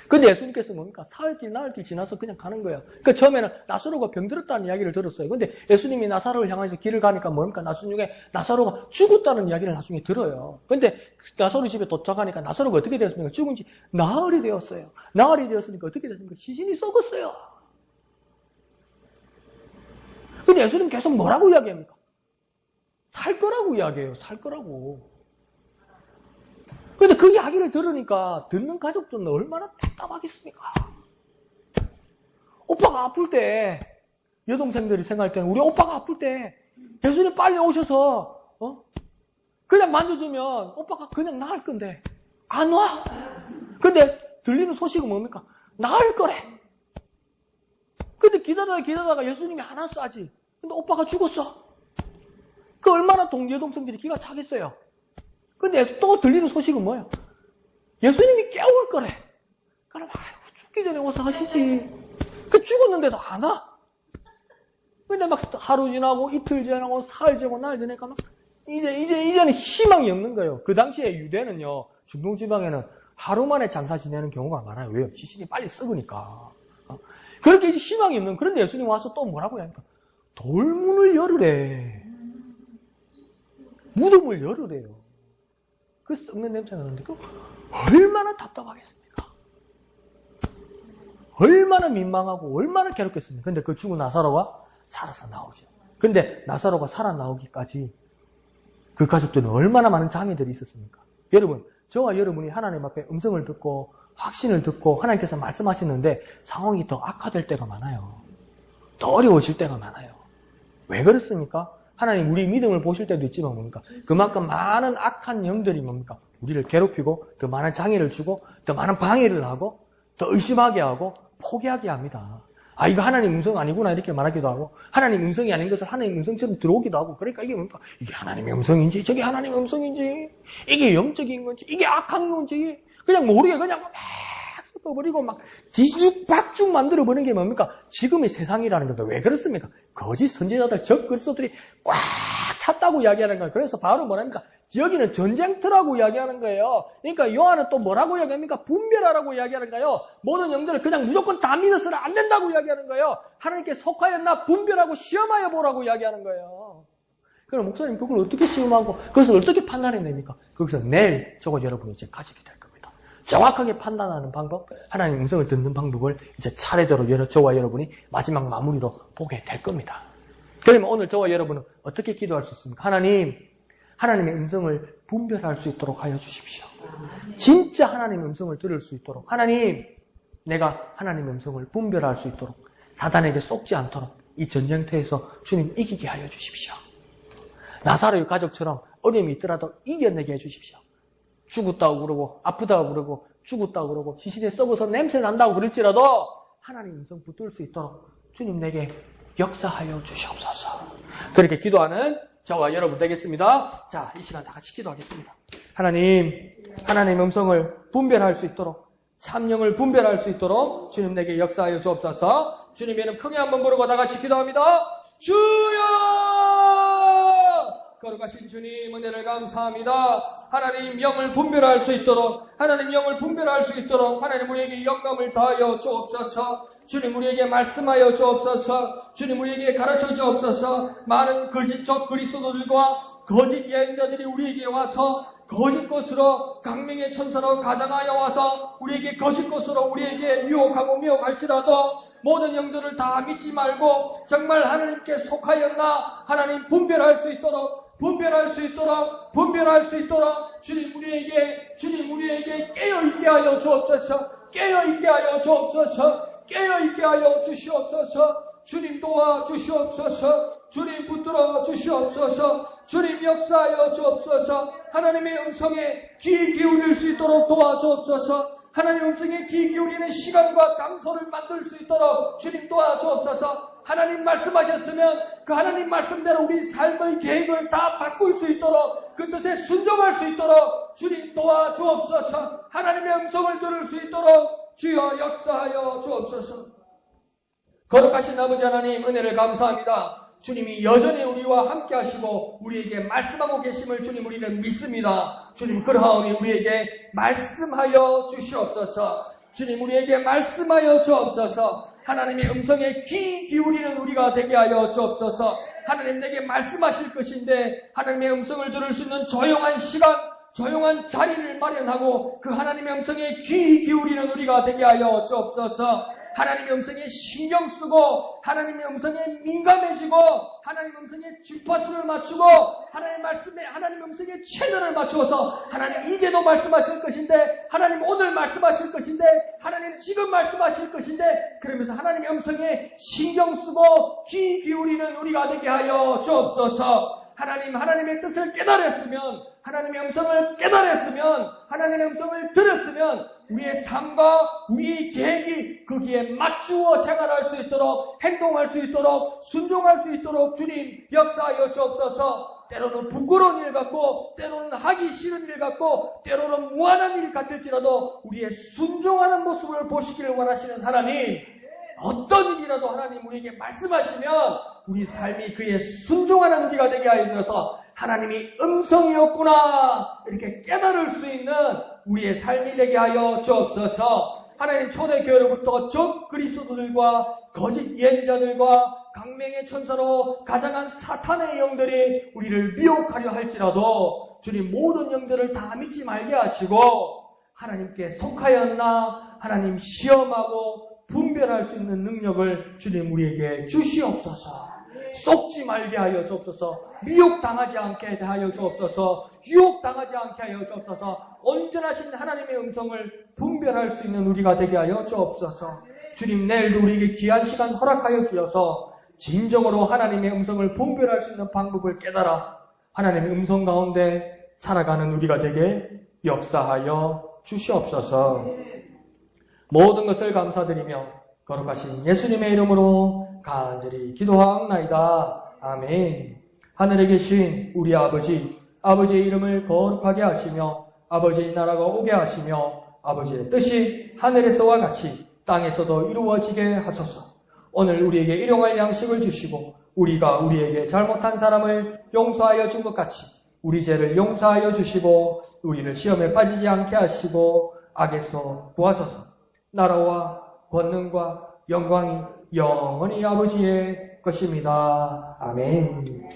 S1: 근데 예수님께서 뭡니까? 사흘길, 나흘길 지나서 그냥 가는 거예요. 그러니까 처음에는 나사로가 병들었다는 이야기를 들었어요. 근데 예수님이 나사로를 향해서 길을 가니까 뭡니까? 나중에 나사로가 죽었다는 이야기를 나중에 들어요. 근데 나사로 집에 도착하니까 나사로가 어떻게 되었습니까? 죽은 지 나흘이 되었어요. 나흘이 되었으니까 어떻게 됐습니까? 시신이 썩었어요. 근데 예수님 계속 뭐라고 이야기합니까? 살 거라고 이야기해요. 살 거라고. 근데 그 이야기를 들으니까 듣는 가족들은 얼마나 답답하겠습니까? 오빠가 아플 때, 여동생들이 생각할 때는 우리 오빠가 아플 때 예수님 빨리 오셔서 그냥 만져주면 오빠가 그냥 나을 건데 안 와. 근데 들리는 소식은 뭡니까? 나을 거래. 근데 기다리다가 예수님이 안 왔어 아직. 근데 오빠가 죽었어. 그 얼마나 여동생들이 기가 차겠어요. 근데 또 들리는 소식은 뭐예요? 예수님이 깨울 거래. 그럼 죽기 전에 와서 하시지. 그 죽었는데도 안 와. 근데 막 하루 지나고 이틀 지나고 사흘 지나고 날 지나니까 막 이제는 희망이 없는 거예요. 그 당시에 유대는요, 중동지방에는 하루 만에 장사 지내는 경우가 많아요. 왜요? 지신이 빨리 썩으니까. 그렇게 이제 희망이 없는, 그런데 예수님 와서 또 뭐라고 하니까 돌문을 열으래. 무덤을 열으래요. 그 썩는 냄새가 나는데 그 얼마나 답답하겠습니까? 얼마나 민망하고 얼마나 괴롭겠습니까? 근데 그 죽은 나사로가 살아서 나오죠. 근데 나사로가 살아 나오기까지 그 가족들은 얼마나 많은 장애들이 있었습니까? 여러분, 저와 여러분이 하나님 앞에 음성을 듣고 확신을 듣고 하나님께서 말씀하시는데 상황이 더 악화될 때가 많아요. 더 어려워질 때가 많아요. 왜 그렇습니까? 하나님 우리 믿음을 보실 때도 있지만 뭡니까? 그만큼 많은 악한 영들이 뭡니까? 우리를 괴롭히고 더 많은 장애를 주고 더 많은 방해를 하고 더 의심하게 하고 포기하게 합니다. 아, 이거 하나님 음성 아니구나 이렇게 말하기도 하고 하나님 음성이 아닌 것을 하나님 음성처럼 들어오기도 하고 그러니까 이게 뭡니까? 이게 하나님의 음성인지 저게 하나님의 음성인지 이게 영적인 건지 이게 악한 건지 그냥 모르게 그냥 막 섞어버리고 막 뒤죽박죽 만들어버리는 게 뭡니까? 지금의 세상이라는 겁니다. 왜 그렇습니까? 거짓 선지자들, 적 그리스도들이 꽉 찼다고 이야기하는 거예요. 그래서 바로 뭐랍니까? 여기는 전쟁터라고 이야기하는 거예요. 그러니까 요한은 또 뭐라고 이야기합니까? 분별하라고 이야기하는 거예요. 모든 영들을 그냥 무조건 다 믿어서는 안 된다고 이야기하는 거예요. 하나님께 속하였나 분별하고 시험하여 보라고 이야기하는 거예요. 그럼 목사님 그걸 어떻게 시험하고 그것을 어떻게 판단해냅니까? 거기서 내일 저거 여러분이 이제 가지게 될 겁니다. 정확하게 판단하는 방법, 하나님 음성을 듣는 방법을 이제 차례대로 저와 여러분이 마지막 마무리로 보게 될 겁니다. 그러면 오늘 저와 여러분은 어떻게 기도할 수 있습니까? 하나님의 음성을 분별할 수 있도록 하여 주십시오. 진짜 하나님의 음성을 들을 수 있도록 하나님, 내가 하나님의 음성을 분별할 수 있도록 사단에게 속지 않도록 이 전쟁터에서 주님 이기게 하여 주십시오. 나사로의 가족처럼 어려움이 있더라도 이겨내게 해주십시오. 죽었다고 그러고 아프다고 그러고 죽었다고 그러고 시신에 썩어서 냄새 난다고 그럴지라도 하나님 음성 붙들 수 있도록 주님 내게 역사하여 주시옵소서. 그렇게 기도하는 저와 여러분 되겠습니다. 자, 이 시간 다 같이 기도하겠습니다. 하나님 음성을 분별할 수 있도록 참영을 분별할 수 있도록 주님 내게 역사하여 주옵소서. 주님의 이름 크게 한번 부르고 다 같이 기도합니다. 주여! 거룩하신 주님 은혜를 감사합니다. 하나님 영을 분별할 수 있도록 하나님 영을 분별할 수 있도록 하나님 우리에게 영감을 다하여 주옵소서. 주님 우리에게 말씀하여 주옵소서. 주님 우리에게 가르쳐 주옵소서. 많은 거짓적 그리스도들과 거짓 예언자들이 우리에게 와서 거짓 것으로 강명의 천사로 가장하여 와서 우리에게 거짓 것으로 우리에게 유혹하고 미혹할지라도 모든 영들을 다 믿지 말고 정말 하나님께 속하였나 하나님 분별할 수 있도록 주님 우리에게 깨어있게 하여 주옵소서. 깨어있게 하여 주시옵소서. 주님 도와주시옵소서. 주님 붙들어 주시옵소서. 주님 역사하여 주옵소서. 하나님의 음성에 귀 기울일 수 있도록 도와주옵소서. 하나님의 음성에 귀 기울이는 시간과 장소를 만들 수 있도록 주님 도와주옵소서. 하나님 말씀하셨으면 그 하나님 말씀대로 우리 삶의 계획을 다 바꿀 수 있도록 그 뜻에 순종할 수 있도록 주님 도와주옵소서. 하나님의 음성을 들을 수 있도록 주여 역사하여 주옵소서. 거룩하신 아버지 하나님 은혜를 감사합니다. 주님이 여전히 우리와 함께 하시고 우리에게 말씀하고 계심을 주님 우리는 믿습니다. 주님 그러하오니 우리에게 말씀하여 주시옵소서. 주님 우리에게 말씀하여 주옵소서. 하나님의 음성에 귀 기울이는 우리가 되게 하여 주옵소서. 하나님 내게 말씀하실 것인데 하나님의 음성을 들을 수 있는 조용한 시간 조용한 자리를 마련하고 그 하나님의 음성에 귀 기울이는 우리가 되게 하여 주옵소서. 하나님의 음성에 신경 쓰고 하나님의 음성에 민감해지고 하나님의 음성에 주파수를 맞추고 하나님 음성에 채널을 맞추어서 하나님 이제도 말씀하실 것인데 하나님 오늘 말씀하실 것인데 하나님 지금 말씀하실 것인데 그러면서 하나님의 음성에 신경 쓰고 귀 기울이는 우리가 되게 하여 주옵소서. 하나님의 뜻을 깨달았으면 하나님의 음성을 깨달았으면 하나님의 음성을 들었으면 우리의 삶과 우리의 계획이 거기에 맞추어 생활할 수 있도록 행동할 수 있도록 순종할 수 있도록 주님 역사하여 주옵소서. 때로는 부끄러운 일 같고 때로는 하기 싫은 일 같고 때로는 무한한 일 같을지라도 우리의 순종하는 모습을 보시기를 원하시는 하나님 어떤 일이라도 하나님 우리에게 말씀하시면 우리 삶이 그에 순종하는 우리가 되게 하여 주셔서 하나님이 음성이었구나 이렇게 깨달을 수 있는 우리의 삶이 되게 하여 주옵소서. 하나님, 초대교회로부터 적 그리스도들과 거짓 예언자들과 강맹의 천사로 가장한 사탄의 영들이 우리를 미혹하려 할지라도 주님, 모든 영들을 다 믿지 말게 하시고 하나님께 속하였나 하나님 시험하고 분별할 수 있는 능력을 주님 우리에게 주시옵소서. 속지 말게 하여 주옵소서. 미혹당하지 않게 하여 주옵소서. 유혹당하지 않게 하여 주옵소서. 온전하신 하나님의 음성을 분별할 수 있는 우리가 되게 하여 주옵소서. 주님, 내일도 우리에게 귀한 시간 허락하여 주셔서 진정으로 하나님의 음성을 분별할 수 있는 방법을 깨달아 하나님의 음성 가운데 살아가는 우리가 되게 역사하여 주시옵소서. 모든 것을 감사드리며 거룩하신 예수님의 이름으로 간절히 기도하옵나이다. 아멘. 하늘에 계신 우리 아버지, 아버지의 이름을 거룩하게 하시며 아버지의 나라가 오게 하시며 아버지의 뜻이 하늘에서와 같이 땅에서도 이루어지게 하소서. 오늘 우리에게 일용할 양식을 주시고 우리가 우리에게 잘못한 사람을 용서하여 준 것 같이 우리 죄를 용서하여 주시고 우리를 시험에 빠지지 않게 하시고 악에서 구하소서. 나라와 권능과 영광이 영원히 아버지의 것입니다. 아멘.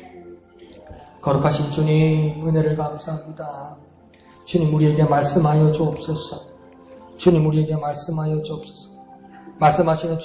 S1: 거룩하신 주님, 은혜를 감사합니다. 주님, 우리에게 말씀하여 주옵소서. 주님, 우리에게 말씀하여 주옵소서. 말씀하시는